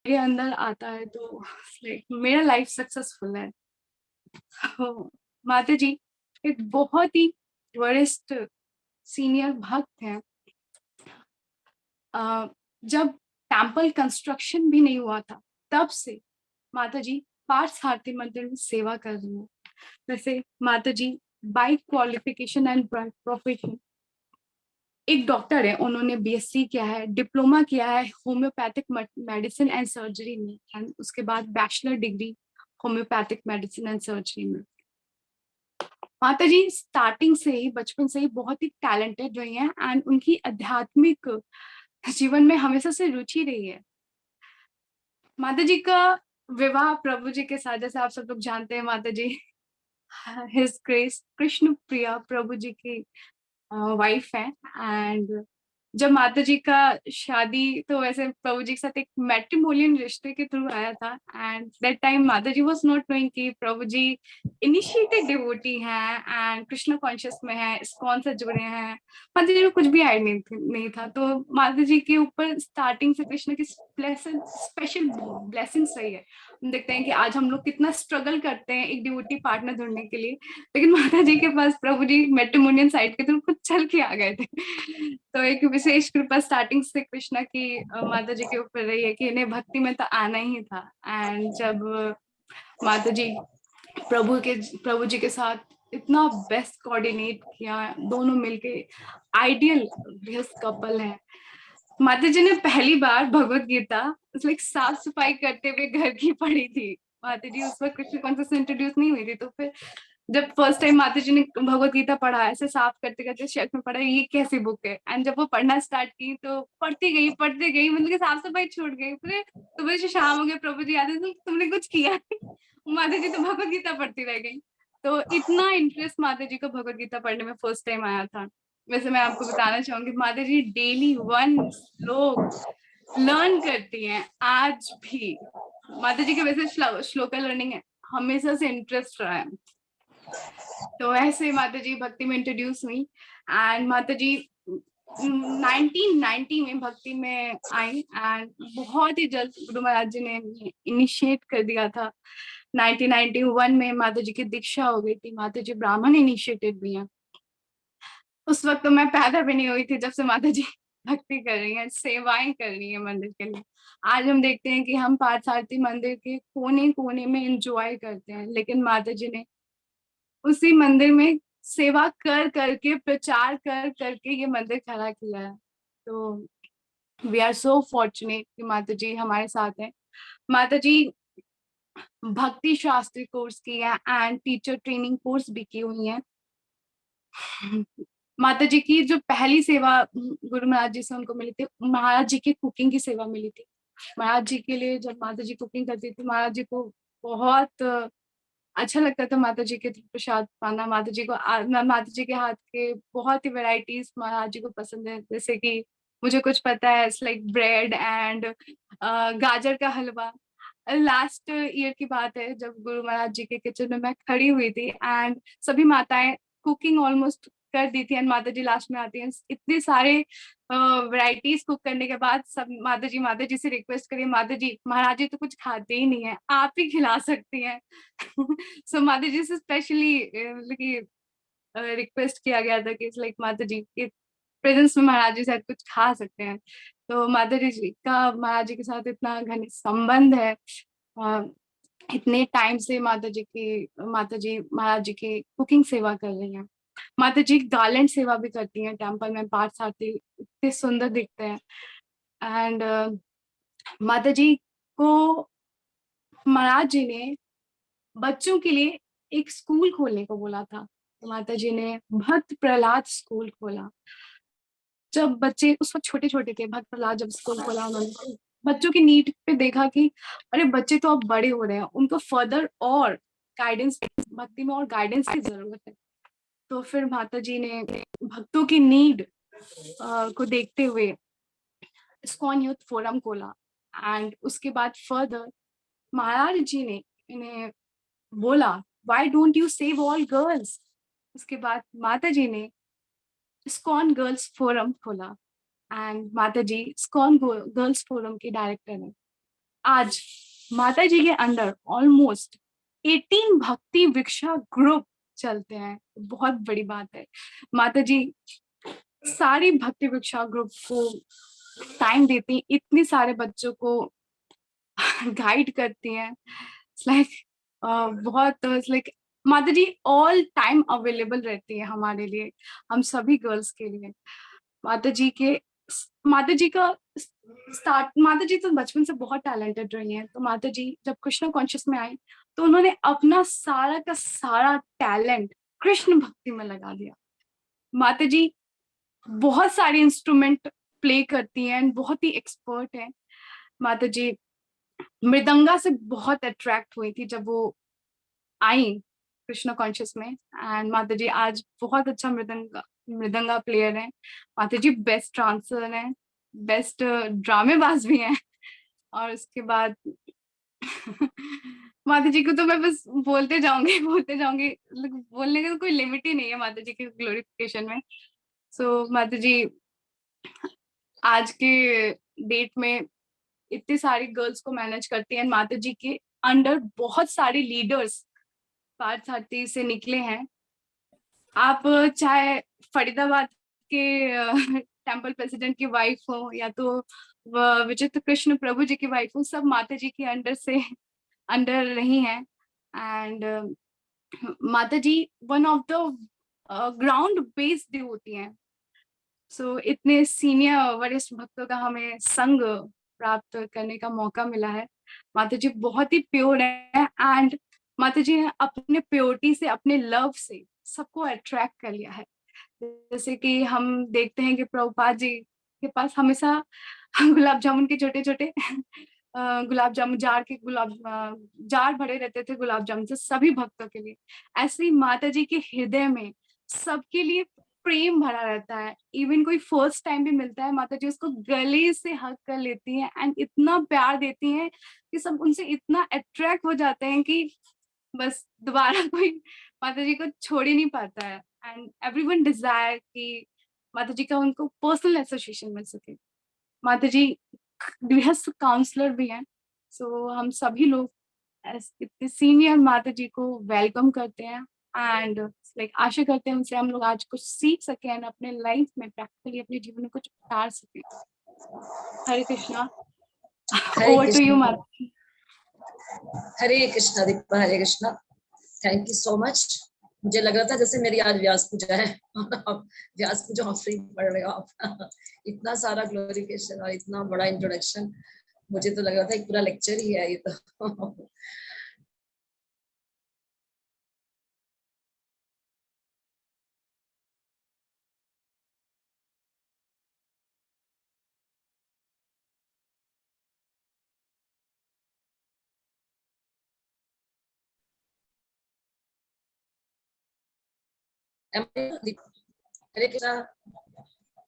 मेरे अंदर आता है तो लाइक मेरा लाइफ सक्सेसफुल है। तो माता जी एक बहुत ही वरिष्ठ सीनियर भक्त हैं। अ, जब टेम्पल कंस्ट्रक्शन भी नहीं हुआ था तब से माता जी पार्थ आरती मंदिर में सेवा कर रही हैं। वैसे माता जी बाई क्वालिफिकेशन एंड प्रोफेशन एक डॉक्टर है। उन्होंने बीएससी किया है, डिप्लोमा किया है होम्योपैथिक मेडिसिन एंड सर्जरी में, एंड उसके बाद bachelor degree homeopathic medicine and surgery में। माता जी स्टार्टिंग से ही, बचपन से ही बहुत ही टैलेंटेड रही हैं एंड उनकी आध्यात्मिक जीवन में हमेशा से रुचि रही है। माता जी का विवाह प्रभु जी के साथ, जैसे आप सब लोग जानते हैं, माता जी हिज ग्रेस कृष्ण प्रिया प्रभु जी की वाइफ है। एंड जब माता जी का शादी तो वैसे प्रभु जी के साथ एक मैट्रिमोनियल रिश्ते के थ्रू आया था, एंड दैट टाइम माता जी वाज नॉट नोइंग कि प्रभु जी इनिशिएटेड डिवोटी हैं एंड कृष्ण कॉन्शियस में है, इस्कॉन से जुड़े हैं। माता जी को कुछ भी आइडिया नहीं था। तो माता जी के ऊपर स्टार्टिंग से कृष्ण की स्पेशल ब्लेसिंग्स रही है। हम देखते हैं कि आज हम लोग कितना स्ट्रगल करते हैं एक डिवोटी पार्टनर ढूंढने के लिए, लेकिन माता जी के पास प्रभु जी मैट्रिमोनियल साइड के थ्रू खुद चल के आ गए थे। तो एक विशेष कृपा स्टार्टिंग से कृष्णा की माता जी के ऊपर रही है कि इन्हें भक्ति में तो आना ही था। एंड जब माता जी प्रभु जी के साथ इतना बेस्ट कोऑर्डिनेट किया, दोनों मिलके आइडियल गृहस्थ कपल है। माता जी ने पहली बार भगवत गीता लाइक साफ सफाई करते हुए घर की पढ़ी थी। माता जी उस वक्त कृष्ण कॉन्शियस इंट्रोड्यूस नहीं हुई थी, तो फिर जब फर्स्ट टाइम माता जी ने भगवत गीता पढ़ा, ऐसे साफ करते करते शेल्फ में पढ़ा ये कैसी बुक है, एंड जब वो पढ़ना स्टार्ट की तो पढ़ती गई, मतलब कि साफ सफाई छूट गई। फिर सुबह से शाम हो गए, प्रभु जी आते थे, तुमने कुछ किया नहीं। माता जी तो भगवत गीता पढ़ती रह गई। तो इतना इंटरेस्ट माता जी को भगवत गीता पढ़ने में फर्स्ट टाइम आया था। वैसे मैं आपको बताना चाहूंगी, माता जी डेली वन श्लोक लर्न करती हैं आज भी। माता जी के वैसे श्लोका लर्निंग है हमेशा से इंटरेस्ट रहा है। तो ऐसे माता जी भक्ति में इंट्रोड्यूस हुई, एंड माता जी 1990 में भक्ति में आई, एंड बहुत ही जल्द गुरु महाराज जी ने इनिशिएट कर दिया था। 1991 में माता जी की दीक्षा हो गई थी। माता जी ब्राह्मण इनिशिएटेड भी हैं। उस वक्त तो मैं पैदा भी नहीं हुई थी जब से माता जी भक्ति कर रही हैं, सेवाएं कर रही हैं मंदिर के लिए। आज हम देखते हैं कि हम पार्थसारथी मंदिर के कोने कोने में एंजॉय करते हैं, लेकिन माता जी ने उसी मंदिर में सेवा कर करके, प्रचार कर करके ये मंदिर खड़ा किया है। तो वी आर सो फॉर्चुनेट कि माता जी हमारे साथ हैं। माता जी भक्ति शास्त्री कोर्स की है एंड टीचर ट्रेनिंग कोर्स भी की हुई है। माता जी की जो पहली सेवा गुरु महाराज जी से उनको मिली थी, महाराज जी की कुकिंग की सेवा मिली थी। महाराज जी के लिए जब माता जी कुकिंग करती थी, महाराज जी को बहुत अच्छा लगता था माता जी के प्रसाद पाना। माता जी को माता जी के हाथ के बहुत ही वेराइटीज महाराज जी को पसंद है, जैसे कि मुझे कुछ पता है लाइक ब्रेड एंड गाजर का हलवा। लास्ट ईयर की बात है जब गुरु महाराज जी के किचन में मैं खड़ी हुई थी, एंड सभी माताएं कुकिंग ऑलमोस्ट कर दी थी, एंड माता जी लास्ट में आती हैं। इतने सारे वैरायटीज कुक करने के बाद सब माता जी से रिक्वेस्ट करिए, माता जी महाराज जी तो कुछ खाते ही नहीं है, आप ही खिला सकती हैं। सो माता जी से स्पेशली रिक्वेस्ट किया गया था कि लाइक माता जी के प्रेजेंस में महाराज जी शायद कुछ खा सकते हैं। तो माता जी का महाराज जी के साथ इतना घनिष्ठ संबंध है। अ, इतने टाइम से माता जी महाराज जी की कुकिंग सेवा कर रही हैं। माता जी गार्लैंड सेवा भी करती हैं टेम्पल में, पाठ सारथी इतने सुंदर दिखते हैं। एंड माता जी को महाराज जी ने बच्चों के लिए एक स्कूल खोलने को बोला था। तो माता जी ने भक्त प्रहलाद स्कूल खोला। जब बच्चे उस वक्त छोटे छोटे थे, भक्त प्रहलाद जब स्कूल खोला उन्होंने, तो बच्चों की नीड पे देखा कि अरे बच्चे तो अब बड़े हो रहे हैं, उनको फर्दर और गाइडेंस, भक्ति में और गाइडेंस की जरूरत है। तो फिर माता जी ने भक्तों की नीड को देखते हुए इस्कॉन यूथ फोरम खोला। एंड उसके बाद फर्दर महाराज जी ने इन्हें बोला, why don't you save all girls. उसके बाद माता जी ने इस्कॉन गर्ल्स फोरम खोला, एंड माता जी इस्कॉन गर्ल्स फोरम की डायरेक्टर है। आज माता जी के अंडर ऑलमोस्ट 18 भक्ति वृक्षा ग्रुप चलते हैं। बहुत बड़ी बात है। माता जी सारी भक्ति वृक्षा ग्रुप को टाइम देती हैं, इतने सारे बच्चों को गाइड करती हैं। लाइक बहुत लाइक माता जी ऑल टाइम अवेलेबल रहती है हमारे लिए, हम सभी गर्ल्स के लिए। माता जी के माता जी का स्टार्ट, माता जी तो बचपन से बहुत टैलेंटेड रही हैं। तो माता जी जब कृष्णा कॉन्शियस में आई तो उन्होंने अपना सारा का सारा टैलेंट कृष्ण भक्ति में लगा दिया। माता जी बहुत सारे इंस्ट्रूमेंट प्ले करती हैं, बहुत ही एक्सपर्ट हैं। माता जी मृदंगा से बहुत अट्रैक्ट हुई थी जब वो आई कृष्णा कॉन्शियस में। एंड माता जी आज बहुत अच्छा मृदंगा प्लेयर है। माता जी बेस्ट डांसर हैं, बेस्ट ड्रामेबाज भी हैं। और उसके बाद माता जी को तो मैं बस बोलते जाऊंगी बोलते जाऊंगी, बोलने का तो कोई लिमिट ही नहीं है माता जी के ग्लोरिफिकेशन में। सो माता जी आज के डेट में इतनी सारी गर्ल्स को मैनेज करती हैं। माता जी के अंडर बहुत सारे लीडर्स पार्थ सारथी से निकले हैं। आप चाहे फरीदाबाद के टेम्पल प्रेसिडेंट की वाइफ हो या तो विचित्र कृष्ण प्रभु जी की वाइफ हो, सब माता जी के अंडर रही हैं। एंड माता जी one of the ground based होती हैं। सो इतने सीनियर वरिष्ठ भक्तों का हमें संग प्राप्त करने का मौका मिला है। माता जी बहुत ही प्योर है। एंड माता जी ने अपने प्योरिटी से, अपने लव से सबको अट्रैक्ट कर लिया है। जैसे कि हम देखते हैं कि प्रभुपाद जी के पास हमेशा गुलाब जामुन के छोटे छोटे गुलाब जामुन जार भरे रहते थे गुलाब जामुन से सभी भक्तों के लिए। ऐसे ही माता जी के हृदय में सबके लिए प्रेम भरा रहता है। इवन कोई फर्स्ट टाइम भी मिलता है, माता जी उसको गले से हग कर लेती हैं एंड इतना प्यार देती हैं कि सब उनसे इतना अट्रैक्ट हो जाते हैं कि बस दोबारा कोई माता जी को छोड़ ही नहीं पाता है। एंड एवरीवन डिजायर कि माता जी का उनको पर्सनल एसोसिएशन मिल सके। माता जी गृहस्थ काउंसलर भी हैं। सो हम सभी लोग इतने सीनियर माता जी को वेलकम करते हैं एंड लाइक आशा करते हैं उनसे हम लोग आज कुछ सीख सकें एंड अपने लाइफ में प्रैक्टिकली अपने जीवन में कुछ उतार सकें। Hare Krishna. Hare over to you Krishna. माता। Hare Krishna Deepa, Hare Krishna. Thank you so much. मुझे लग रहा था जैसे मेरी आज व्यास पूजा है। व्यास पूजा ऑफरिंग पढ़ रहे हो आप। इतना सारा ग्लोरिफिकेशन और इतना बड़ा इंट्रोडक्शन, मुझे तो लग रहा था एक पूरा लेक्चर ही है ये तो। हरे कृष्णा।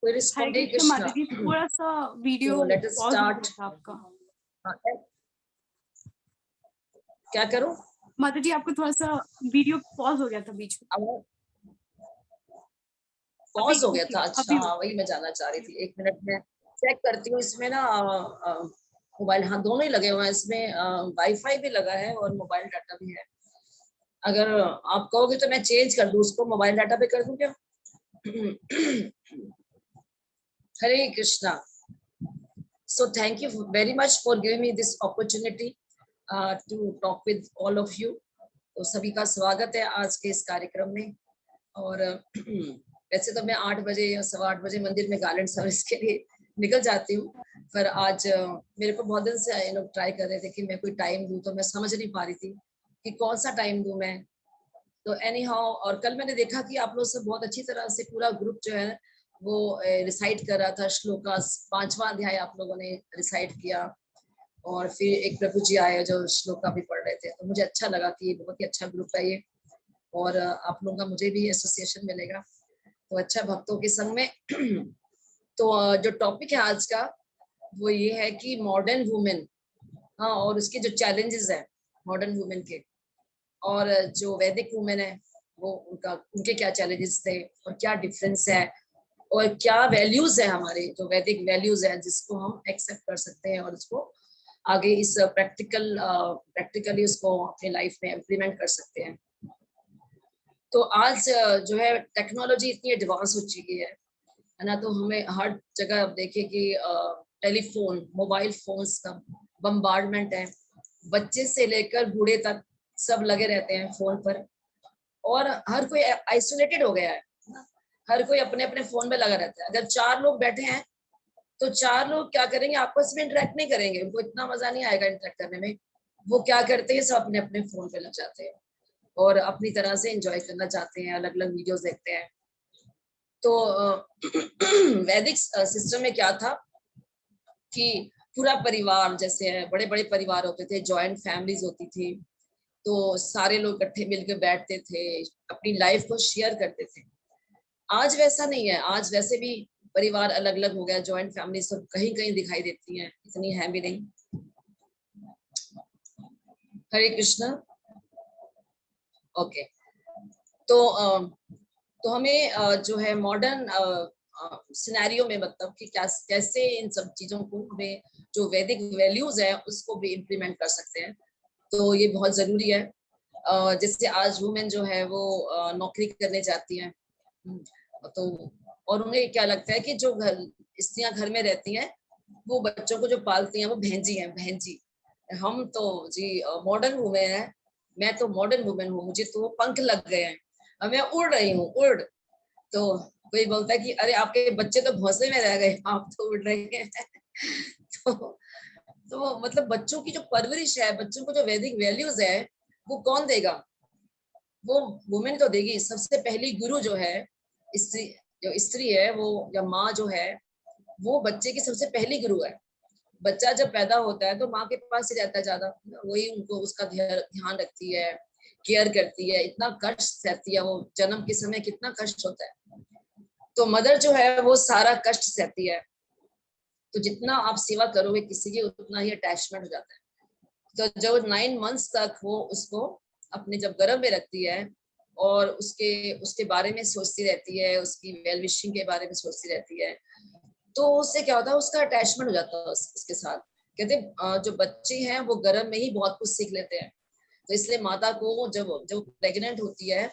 कोई हरे रिस्पॉन्ड? कृष्णा कृष्णा। माता जी, थोड़ा सा वीडियो तो लेट अस पॉज हो स्टार्ट। गया था आपका। क्या करूं? माता जी आपको थोड़ा सा वीडियो पॉज हो गया था बीच में। पॉज हो गया ओके था? अच्छा, अभी वही मैं जानना चाह रही थी। एक मिनट में चेक करती हूँ। इसमें ना मोबाइल, हाँ दोनों ही लगे हुए हैं इसमें। वाईफाई भी लगा है और मोबाइल डाटा भी है। अगर आप कहोगे तो मैं चेंज कर दूं उसको, मोबाइल डाटा पे कर दूं क्या? हरे Krishna. So thank you very much for giving me this opportunity to talk with all of you. तो सभी का स्वागत है आज के इस कार्यक्रम में। और वैसे तो मैं 8 बजे या 8:15 बजे मंदिर में गार्लैंड सर्विस के लिए निकल जाती हूँ, पर आज मेरे को बहुत दिन से लोग ट्राई कर रहे थे कि मैं कोई टाइम दूं, तो मैं समझ नहीं पा रही थी कि कौन सा टाइम दूं मैं। तो एनी हाउ, और कल मैंने देखा कि आप लोग सब बहुत अच्छी तरह से पूरा ग्रुप जो है वो रिसाइट कर रहा था श्लोका। 5वां अध्याय आप लोगों ने रिसाइट किया और फिर एक प्रभु जी आए जो श्लोका भी पढ़ रहे थे। तो मुझे अच्छा लगा कि ये बहुत ही अच्छा ग्रुप है ये, और आप लोगों का मुझे भी एसोसिएशन मिलेगा तो अच्छा भक्तों के संग में। तो जो टॉपिक है आज का वो ये है कि मॉडर्न वुमेन, हाँ, और उसके जो चैलेंजेस है मॉडर्न वुमेन के, और जो वैदिक वुमेन है वो उनके क्या चैलेंजेस थे और क्या डिफरेंस है, और क्या वैल्यूज है हमारे जो वैदिक वैल्यूज है जिसको हम एक्सेप्ट कर सकते हैं और उसको आगे इस प्रैक्टिकली उसको अपनी लाइफ में इम्प्लीमेंट कर सकते हैं। तो आज जो है टेक्नोलॉजी इतनी एडवांस हो चुकी है ना, तो हमें हर जगह अब देखिए कि टेलीफोन, मोबाइल फोन्स का बम्बार्डमेंट है, बच्चे से लेकर बूढ़े तक सब लगे रहते हैं फोन पर, और हर कोई आइसोलेटेड हो गया है ना? हर कोई अपने अपने फोन में लगा रहता है। अगर 4 लोग बैठे हैं तो 4 लोग क्या करेंगे, आपस में इंटरेक्ट नहीं करेंगे, उनको इतना मजा नहीं आएगा इंटरेक्ट करने में। वो क्या करते हैं, सब अपने अपने फोन पे लग जाते हैं और अपनी तरह से एंजॉय करना चाहते हैं, अलग अलग वीडियोस देखते हैं। तो वैदिक सिस्टम में क्या था कि पूरा परिवार, जैसे बड़े बड़े परिवार होते थे, जॉइंट फैमिलीज होती थी, तो सारे लोग इकट्ठे मिलकर बैठते थे, अपनी लाइफ को शेयर करते थे। आज वैसा नहीं है, आज वैसे भी परिवार अलग अलग हो गया, जॉइंट फैमिली सब कहीं कहीं दिखाई देती हैं, इतनी है भी नहीं। हरे कृष्णा। ओके, तो हमें जो है मॉडर्न सिनेरियो में, मतलब कि कैसे इन सब चीजों को हमें, जो वैदिक वैल्यूज है उसको भी इम्प्लीमेंट कर सकते हैं, तो ये बहुत जरूरी है। जैसे आज वुमेन जो है वो नौकरी करने जाती हैं, तो और उन्हें क्या लगता है कि जो स्त्रियां घर में रहती हैं वो बच्चों को जो पालती हैं वो बहनजी हैं, बहनजी। हम तो जी मॉडर्न वुमेन है, मैं तो मॉडर्न वुमेन हूँ, मुझे तो पंख लग गए हैं, अब मैं उड़ रही हूँ, उड़। तो कोई बोलता है कि अरे आपके बच्चे तो घोंसले में रह गए, आप तो उड़ रहे हैं। तो मतलब बच्चों की जो परवरिश है, बच्चों को जो वैदिक वैल्यूज है, वो कौन देगा? वो वुमेन तो देगी। सबसे पहली गुरु जो है, स्त्री, जो स्त्री है वो, या माँ जो है, वो बच्चे की सबसे पहली गुरु है। बच्चा जब पैदा होता है तो माँ के पास ही रहता है ज्यादा, वही उनको उसका ध्यान रखती है, केयर करती है, इतना कष्ट सहती है, वो जन्म के समय कितना कष्ट होता है, तो मदर जो है वो सारा कष्ट सहती है। तो जितना आप सेवा करोगे किसी की, उतना ही अटैचमेंट हो जाता है। तो जो 9 मंथ्स तक वो उसको अपने जब गर्भ में रखती है और उसके उसके बारे में सोचती रहती है, उसकी वेल विशिंग के बारे में सोचती रहती है, तो उससे क्या होता है, उसका अटैचमेंट हो जाता है उसके साथ। कहते जो बच्चे हैं वो गर्भ में ही बहुत कुछ सीख लेते हैं, तो इसलिए माता को जब जब प्रेग्नेंट होती है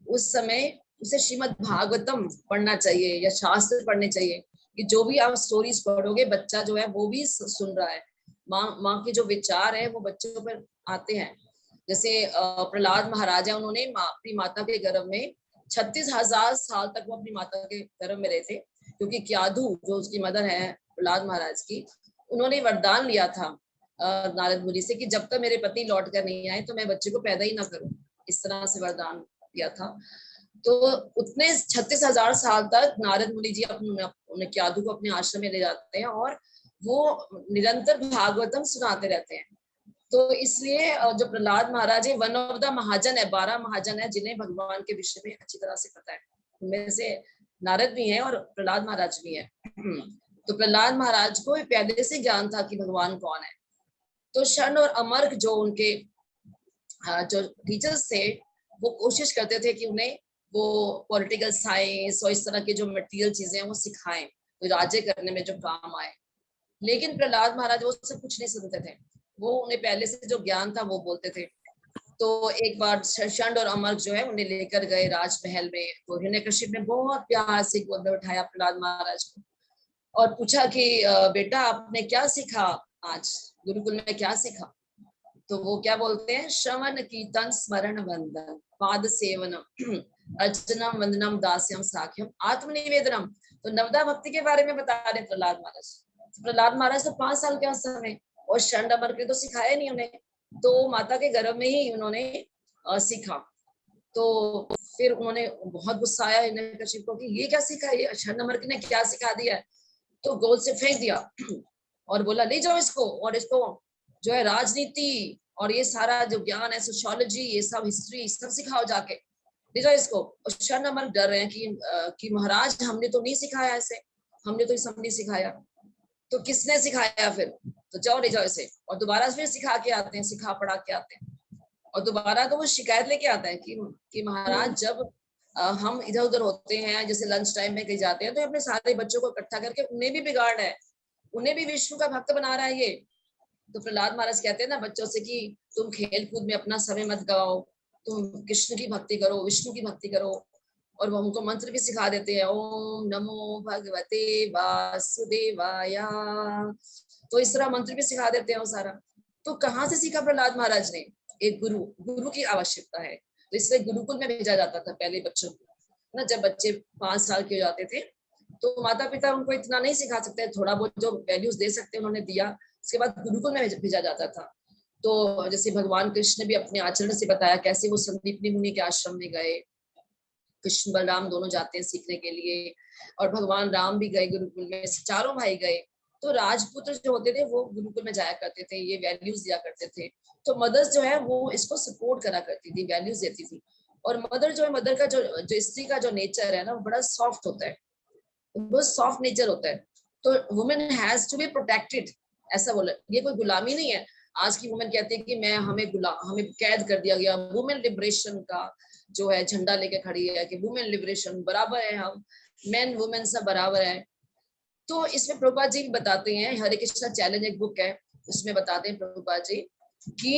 उस समय उसे श्रीमद् भागवतम पढ़ना चाहिए या शास्त्र पढ़ने चाहिए, कि जो भी आप स्टोरीज पढ़ोगे बच्चा जो है वो भी सुन रहा है, माँ के जो विचार है वो बच्चों पर आते हैं। जैसे प्रहलाद महाराज है, उन्होंने अपनी माता के गर्भ में 36,000 साल तक वो अपनी माता के गर्भ में रहे थे, क्योंकि क्याधु जो उसकी मदर है प्रहलाद महाराज की, उन्होंने वरदान लिया था नारद मुनि से कि जब तक मेरे पति लौट कर नहीं आए तो मैं बच्चे को पैदा ही ना करूं, इस तरह से वरदान दिया था। तो उतने 36,000 साल तक नारद मुनि जी अपने क्याधु को अपने आश्रम में ले जाते हैं और वो निरंतर भागवतम सुनाते रहते हैं। तो इसलिए जो प्रहलाद महाराज है, वन ऑफ द महाजन है, 12 महाजन है जिन्हें भगवान के विषय में अच्छी तरह से पता है, उनमें से नारद भी हैं और प्रहलाद महाराज भी हैं। तो प्रहलाद महाराज को पहले से ज्ञान था कि भगवान कौन है। तो षण और अमर्क जो उनके जो टीचर्स थे, वो कोशिश करते थे कि उन्हें वो पॉलिटिकल साइंस और इस तरह की जो मटेरियल चीजें हैं वो सिखाएं, तो राज्य करने में जो काम आए। लेकिन प्रहलाद महाराज वो सब कुछ नहीं सुनते थे, वो उन्हें पहले से जो ज्ञान था वो बोलते थे। तो एक बार षण और अमर्क जो है उन्हें लेकर गए राजमहल में, तो हिरण्यकशिप ने बहुत प्यार से गोद में उठाया प्रहलाद महाराज को और पूछा कि बेटा आपने क्या सीखा आज, गुरुकुल में क्या सीखा? तो वो क्या बोलते हैं, श्रवण कीर्तन स्मरण वंदन पाद सेवनम अर्चनम वंदनम दास्यम साख्यम आत्मनिवेदनम। तो नवदा भक्ति के बारे में बता रहे प्रहलाद महाराज। प्रहलाद महाराज तो 5 साल के समय, और षण अमर्क ने तो सिखाया नहीं उन्हें, तो माता के गर्भ में ही उन्होंने सीखा। तो फिर उन्होंने बहुत गुस्सा आया हिरण्यकशिप को कि ये क्या सीखा, ये षण अमर्क ने क्या सिखा दिया, तो गोद से फेंक दिया और बोला ले जाओ इसको, और इसको जो है राजनीति और ये सारा जो ज्ञान है, सोशियोलॉजी, ये सब हिस्ट्री सब सिखाओ जाके, ले जाओ इसको। और षण अमर्क डर रहे हैं कि महाराज हमने तो नहीं सिखाया ऐसे, हमने तो ये सब नहीं सिखाया। तो किसने सिखाया फिर? तो जाओ ले जाओ इसे, और दोबारा फिर सिखा के आते हैं, सिखा पढ़ा के आते हैं, और दोबारा तो वो शिकायत लेके आता है कि महाराज जब हम इधर उधर होते हैं, जैसे लंच टाइम में कहीं जाते हैं, तो अपने सारे बच्चों को इकट्ठा करके उन्हें भी बिगाड़ है, उन्हें भी विष्णु का भक्त बना रहा है ये। तो प्रहलाद महाराज कहते हैं ना बच्चों से कि तुम खेल कूद में अपना समय मत गवाओ, तुम कृष्ण की भक्ति करो, विष्णु की भक्ति करो। और वो हमको मंत्र भी सिखा देते हैं, ओम नमो भगवते वासुदेवाय। तो इस तरह मंत्र भी सिखा देते हैं वो सारा। तो कहाँ से सीखा प्रहलाद महाराज ने? एक गुरु की आवश्यकता है। तो इसलिए गुरुकुल में भेजा जाता था पहले बच्चों को ना। जब बच्चे 5 साल के हो जाते थे तो माता पिता उनको इतना नहीं सिखा सकते, थोड़ा बहुत जो वैल्यूज दे सकते उन्होंने दिया, उसके बाद गुरुकुल में भेजा जाता था। तो जैसे भगवान कृष्ण ने भी अपने आचरण से बताया कैसे वो संदीपनी मुनि के आश्रम में गए, कृष्ण बलराम दोनों जाते हैं सीखने के लिए, और भगवान राम भी गए गुरुकुल में, चारों भाई गए। तो राजपुत्र जो होते थे वो गुरुकुल में जाया करते थे, ये वैल्यूज दिया करते थे। तो मदर्स जो है वो इसको सपोर्ट करा करती थी, वैल्यूज देती थी। और मदर जो है, मदर का जो स्त्री का जो नेचर है ना, वो बड़ा सॉफ्ट होता है, बहुत सॉफ्ट नेचर होता है। तो women has to be protected, ऐसा बोला। ये कोई गुलामी नहीं है। आज की वुमेन कहती है कि मैं हमें कैद कर दिया गया। वुमेन लिबरेशन का जो है झंडा लेके खड़ी है कि वुमेन लिबरेशन, बराबर है हम, मेन वुमेन सब बराबर है। तो इसमें प्रभुपाद जी बताते हैं, हरे कृष्णा चैलेंज एक बुक है, उसमें बताते हैं प्रभुपाद जी कि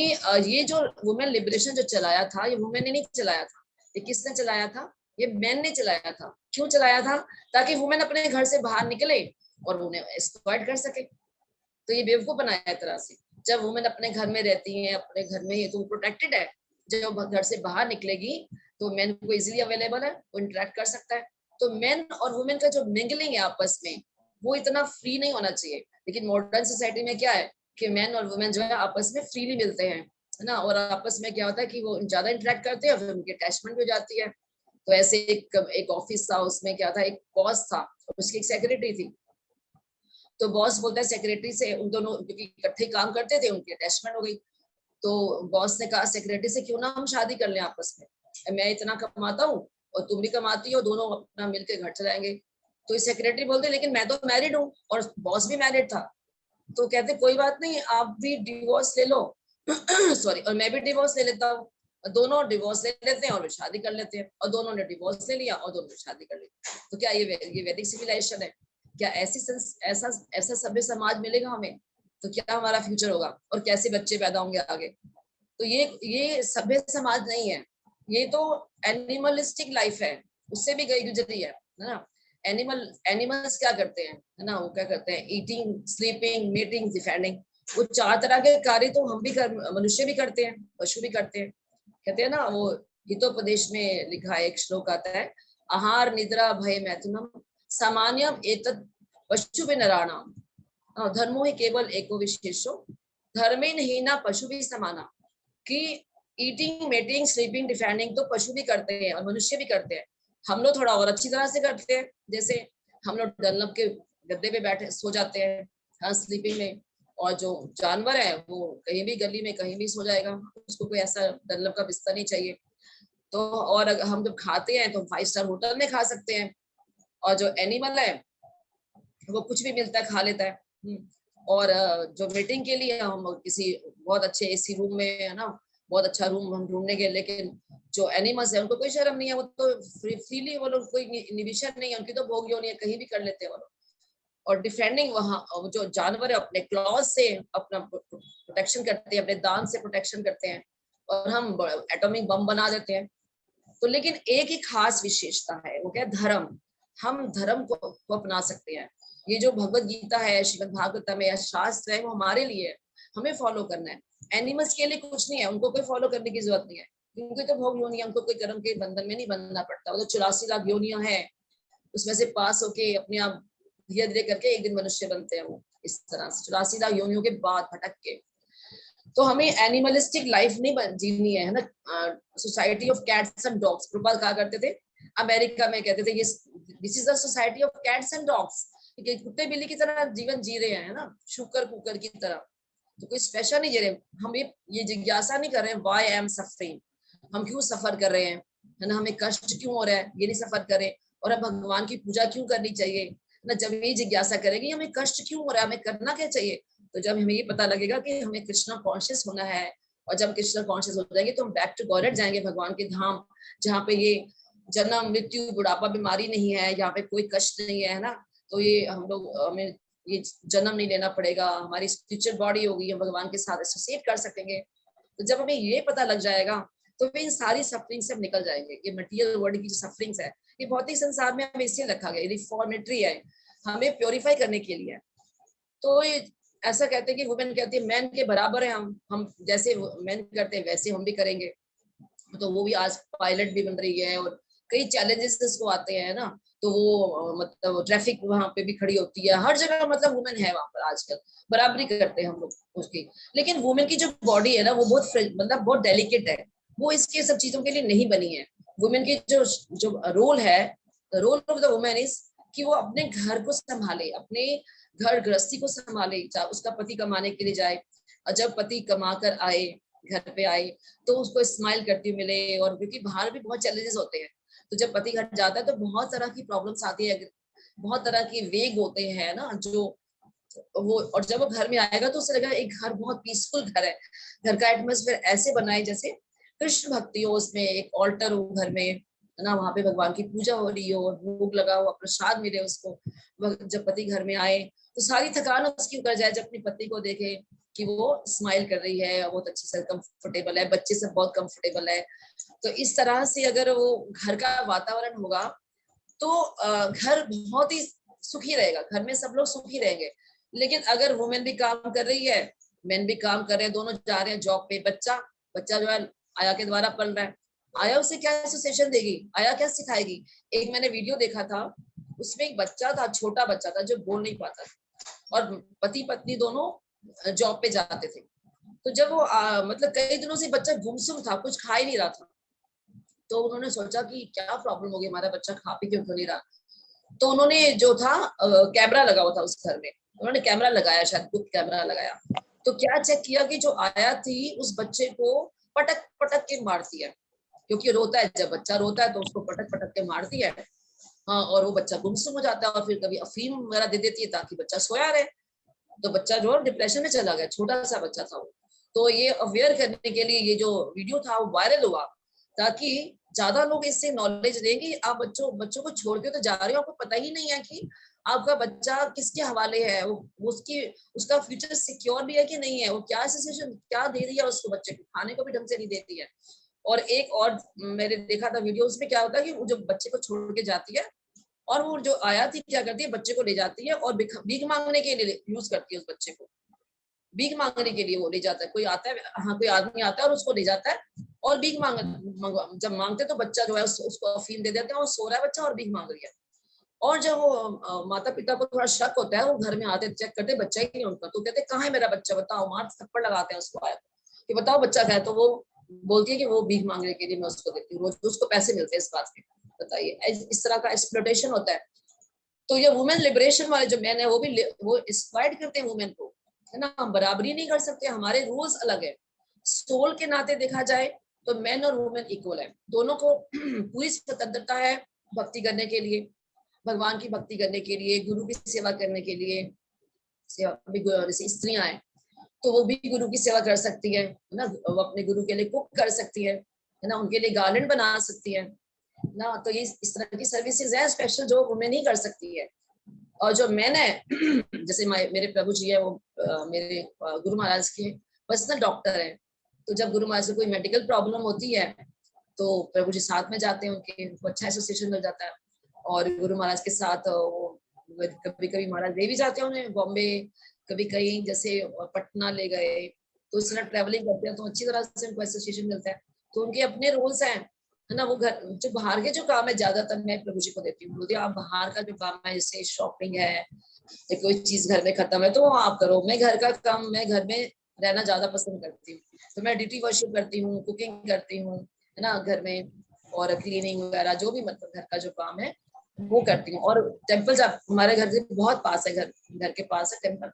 ये जो वुमेन लिबरेशन जो चलाया था, ये वुमेन ने नहीं चलाया था, ये किसने चलाया था? ये मैन ने चलाया था। क्यों चलाया था? ताकि वुमेन अपने घर से बाहर निकले और उन्हें एक्सप्लॉइट कर सके। तो ये बेवकूफ बनाया है तरह से। जब वुमेन अपने घर में रहती है, अपने घर में ही, तो प्रोटेक्टेड है। जब घर से बाहर निकलेगी तो मैन को इजीली अवेलेबल है, वो इंटरेक्ट कर सकता है। तो मैन और वुमेन का जो मिंगलिंग है आपस में, वो इतना फ्री नहीं होना चाहिए। लेकिन मॉडर्न सोसाइटी में क्या है कि मैन और वुमेन जो है आपस में फ्रीली मिलते हैं, है ना। और आपस में क्या होता है कि वो ज्यादा इंटरेक्ट करते हैं, फिर उनकी अटैचमेंट भी हो जाती है। तो ऐसे एक ऑफिस था, उसमें क्या था, एक बॉस था और उसकी एक सेक्रेटरी थी। तो बॉस बोलता है सेक्रेटरी से, उन दोनों क्योंकि इकट्ठे काम करते थे, उनकी अटैचमेंट हो गई। तो बॉस ने कहा सेक्रेटरी से, क्यों ना हम शादी कर लें आपस में, मैं इतना कमाता हूँ और तुम भी कमाती हो, दोनों अपना मिलकर घर चलाएंगे। तो सेक्रेटरी बोलते लेकिन मैं तो मैरिड हूँ और बॉस भी मैरिड था। तो कहते कोई बात नहीं, आप भी डिवोर्स ले लो सॉरी, और मैं भी डिवोर्स ले लेता हूँ। दोनों डिवोर्स ले लेते हैं और शादी कर लेते हैं। और दोनों ने डिवोर्स ले लिया और दोनों ने शादी कर ली। तो क्या ये वैदिक सिविलाइजेशन है? क्या ऐसा ऐसा सभ्य समाज मिलेगा हमें? तो क्या हमारा फ्यूचर होगा और कैसे बच्चे पैदा होंगे आगे? तो ये सभ्य समाज नहीं है, ये तो एनिमलिस्टिक लाइफ है, उससे भी गई गुजरी है ना। एनिमल्स क्या करते हैं, है ना, वो क्या करते हैं, ईटिंग, स्लीपिंग, मीटिंग, डिफेंडिंग। वो 4 तरह के कार्य तो हम भी मनुष्य भी करते हैं, पशु भी करते हैं। कहते हैं ना, वो हितोपदेश में लिखा है, एक श्लोक आता है, आहार निद्रा भय मैथुनम सामान्यम एतत् पशु भी नराणाम धर्मो ही केवल एको विशेषो धर्मे नहीं ना पशु भी समाना। कि ईटिंग, मीटिंग, स्लीपिंग, डिफेंडिंग तो पशु भी करते हैं और मनुष्य भी करते हैं। हम लोग थोड़ा और अच्छी तरह से करते हैं। जैसे हम लोग डनलप के गद्दे पे बैठे सो जाते हैं, हाँ, स्लीपिंग में। और जो जानवर है वो कहीं भी गली में कहीं भी सो जाएगा, उसको कोई ऐसा डनलप का बिस्तर नहीं चाहिए। तो और हम जब खाते हैं तो 5 स्टार होटल में खा सकते हैं। और जो एनिमल है वो कुछ भी मिलता है खा लेता है। और जो मीटिंग के लिए हम किसी बहुत अच्छे एसी रूम में, है ना, बहुत अच्छा रूम हम ढूंढने के, लेकिन जो एनिमल्स है उनको कोई शर्म नहीं है, वो तो फ्रीली, वो लोग कोई इनहिबिशन नहीं है उनकी, तो भोग योनि है, कहीं भी कर लेते हैं वो लोग। और डिफेंडिंग, वहाँ जो जानवर है अपने क्लॉज से अपना प्रोटेक्शन करते हैं, अपने दांत से प्रोटेक्शन करते हैं। और हम एटॉमिक बम बना देते हैं। तो लेकिन एक ही खास विशेषता है, वो क्या है, धर्म। हम धर्म को अपना सकते हैं। ये जो भगवत गीता है, श्रीमद् भागवतम है या शास्त्र है, वो हमारे लिए है, हमें फॉलो करना है। एनिमल्स के लिए कुछ नहीं है, उनको कोई फॉलो करने की जरूरत नहीं है, क्योंकि तो भोग योनि, उनको कोई कर्म के बंधन में नहीं बंधना पड़ता। वो तो 84 लाख योनियां है, उसमें से पास होके अपने आप धीरे धीरे करके एक दिन मनुष्य बनते हैं। वो इस तरह से 84 लाख योनियों के बाद भटक के। तो हमें एनिमलिस्टिक लाइफ नहीं जीनी है ना। Society of cats and dogs, Prabhupada कहा करते थे, अमेरिका में कहते थे ये this is the society of cats and dogs, कुत्ते बिल्ली की तरह जीवन जी रहे हैं ना, शुकर कुकर की तरह। तो कोई स्पेशल नहीं जी रहे हम। ये जिज्ञासा नहीं कर रहे हैं व्हाई आई एम सफरिंग, हम क्यों सफर कर रहे हैं, है ना, हमें कष्ट क्यों हो रहा है, ये नहीं सफर करें। और अब भगवान की पूजा क्यों करनी चाहिए ना, जब ये जिज्ञासा करेंगे हमें कष्ट क्यों हो रहा है, हमें करना क्या चाहिए। तो जब हमें ये पता लगेगा कि हमें कृष्णा कॉन्शियस होना है, और जब कृष्णा कॉन्शियस हो जाएंगे तो हम बैक टू गॉड जाएंगे, भगवान के धाम, जहाँ पे ये जन्म, मृत्यु, बुढ़ापा, बीमारी नहीं है, यहाँ पे कोई कष्ट नहीं है ना। तो ये हम लोग, हमें ये जन्म नहीं लेना पड़ेगा, हमारी स्पिरिचुअल बॉडी होगी, हम भगवान के साथ एसोसिएट कर सकेंगे। तो जब हमें ये पता लग जाएगा तो फिर इन सारी सफरिंग से हम निकल जाएंगे। ये मटेरियल वर्ल्ड की जो सफरिंग्स है, ये भौतिक संसार में हमें इसलिए रखा गया, रिफॉर्मेटरी है, हमें प्योरीफाई करने के लिए। तो ये ऐसा कहते हैं कि वुमेन कहती है मैन के बराबर है, हम जैसे मैन करते हैं वैसे हम भी करेंगे। तो वो भी आज पायलट भी बन रही है, और कई चैलेंजेस इसको आते हैं ना, तो वो मतलब ट्रैफिक वहां पे भी खड़ी होती है, हर जगह मतलब वुमेन है वहां पर आजकल, बराबरी करते हैं हम लोग उसकी। लेकिन वुमेन की जो बॉडी है ना, वो बहुत मतलब बहुत डेलिकेट है, वो इसके सब चीजों के लिए नहीं बनी है। वुमेन की जो जो रोल है, role of the women is कि वो अपने घर को संभाले, अपने घर गृहस्थी को संभाले, उसका पति कमाने के लिए जाए, और जब पति कमा कर आए, घर पे आए, तो उसको स्माइल करती मिले। और क्योंकि बाहर भी बहुत चैलेंजेस होते हैं, तो जब पति घर जाता है तो बहुत तरह की प्रॉब्लम्स आती है, बहुत तरह के वेग होते हैं ना जो वो, और जब वो घर में आएगा तो उसे लगेगा एक घर बहुत पीसफुल घर है, घर का एटमोसफेयर ऐसे बनाए जैसे कृष्ण भक्ति हो, उसमें एक ऑल्टर हो घर में, है ना, वहां पे भगवान की पूजा हो रही हो, भोग लगा हुआ प्रसाद मिले उसको। जब पति घर में आए तो सारी थकान उसकी उतर जाए, जब अपने पति को देखे कि वो स्माइल कर रही है, बहुत अच्छे से कंफर्टेबल है, बच्चे सब बहुत कंफर्टेबल है। तो इस तरह से अगर वो घर का वातावरण होगा तो घर बहुत ही सुखी रहेगा, घर में सब लोग सुखी रहेंगे। लेकिन अगर वुमेन भी काम कर रही है, मेन भी काम कर रहे हैं, दोनों जा रहे हैं जॉब पे, बच्चा बच्चा जो है आया के द्वारा पल रहा है, आया उसे क्या एसोसिएशन देगी, आया क्या सिखाएगी। एक मैंने वीडियो देखा था, उसमें एक बच्चा था, छोटा बच्चा था जो बोल नहीं पाता था, और पति पत्नी दोनों जॉब पे जाते थे। तो जब वो मतलब कई दिनों से बच्चा गुमसुम था, कुछ खा ही नहीं रहा था, तो उन्होंने सोचा कि क्या प्रॉब्लम होगी, हमारा बच्चा खा पी क्यों नहीं रहा। तो उन्होंने जो था कैमरा लगा हुआ था उस घर में, उन्होंने कैमरा लगाया, शायद गुप्त कैमरा लगाया। तो क्या चेक किया कि जो आया थी उस बच्चे को पटक पटक के मारती है, क्योंकि रोता है, जब बच्चा रोता है तो उसको पटक पटक के मारती है। हाँ, और वो बच्चा गुमसुम हो जाता है, और फिर कभी अफीम वगैरह दे देती है ताकि बच्चा सोया रहे। तो बच्चा जो डिप्रेशन में चला गया, छोटा सा बच्चा था वो। तो ये अवेयर करने के लिए ये जो वीडियो था वो वायरल हुआ, ताकि ज्यादा लोग इससे नॉलेज लेंगे। आप बच्चों बच्चों को छोड़ के तो जा रहे हो, आपको पता ही नहीं है कि आपका बच्चा किसके हवाले है, वो उसकी उसका फ्यूचर सिक्योर भी है कि नहीं है, वो क्या सिचुएशन क्या दे रही है उसको, बच्चे को खाने को भी ढंग से नहीं देती है। और एक और मैंने देखा था वीडियो, उसमें क्या होता है कि वो जो बच्चे को छोड़ के जाती है, और वो जो आया थी क्या करती है, बच्चे को ले जाती है और भीख मांगने के लिए यूज करती है उस बच्चे को, भीख मांगने के लिए वो ले जाता है। कोई आता है, हाँ कोई आदमी आता है और उसको ले जाता है, और भीख जब मांगते तो बच्चा जो है उसको अफीम दे देते हैं, और सो रहा है बच्चा और भीख मांग रही है। और जब वो माता पिता को थोड़ा शक होता है, वो घर में आते चेक करते, बच्चा ही नहीं उनका, तो कहते कहाँ है मेरा बच्चा, बताओ, मार थप्पड़ लगाते हैं उसको, आया कि बताओ बच्चा क्या है। तो वो बोलती है कि वो भीख मांगने के लिए मैं उसको देती हूँ, रोज उसको पैसे मिलते हैं इस बात के। बताइए, इस तरह का एक्सप्लोटेशन होता है। तो ये वुमेन लिबरेशन वाले जो मैन है, वो इंस्पायर करते हैं वुमेन को, है ना। हम बराबरी नहीं कर सकते, हमारे रूल्स अलग है। सोल के नाते देखा जाए तो मैन और वुमेन इक्वल है, दोनों को पूरी स्वतंत्रता है भक्ति करने के लिए, भगवान की भक्ति करने के लिए, गुरु की सेवा करने के लिए। सेवा भी जैसे स्त्रियां हैं तो वो भी गुरु की सेवा कर सकती है ना, वो अपने गुरु के लिए कुक कर सकती है ना, उनके लिए गार्डन बना सकती है ना। तो ये इस तरह की सर्विसेज है स्पेशल जो वुमेन ही कर सकती है। और जो मैन है जैसे मेरे प्रभु जी है, वो मेरे गुरु महाराज के पर्सनल डॉक्टर है। तो जब गुरु महाराज से कोई मेडिकल प्रॉब्लम होती है तो प्रभु जी साथ में जाते हैं उनके, अच्छा एसोसिएशन मिल जाता है। और गुरु महाराज के साथ वो कभी कभी महाराज ले भी जाते हैं उन्हें बॉम्बे, कभी कहीं जैसे पटना ले गए। तो इस तरह ट्रेवलिंग करते हैं तो अच्छी तरह से उनको एसोसिएशन मिलता है। तो उनके अपने रूल्स हैं, है ना। वो घर जो बाहर के जो काम है ज्यादातर मैं प्रभु जी को देती हूँ, बोलती आप बाहर का जो काम है जैसे शॉपिंग है या कोई चीज घर में खत्म है तो वो आप करो, मैं घर का काम, मैं घर में रहना ज्यादा पसंद करती हूँ। तो मैं ड्यूटी वर्शिप करती हूँ, कुकिंग करती हूँ, है ना, घर में, और क्लीनिंग वगैरह जो भी मतलब घर का जो काम है वो करती हूँ। और टेम्पल हमारे घर से बहुत पास है, घर के पास है टेम्पल।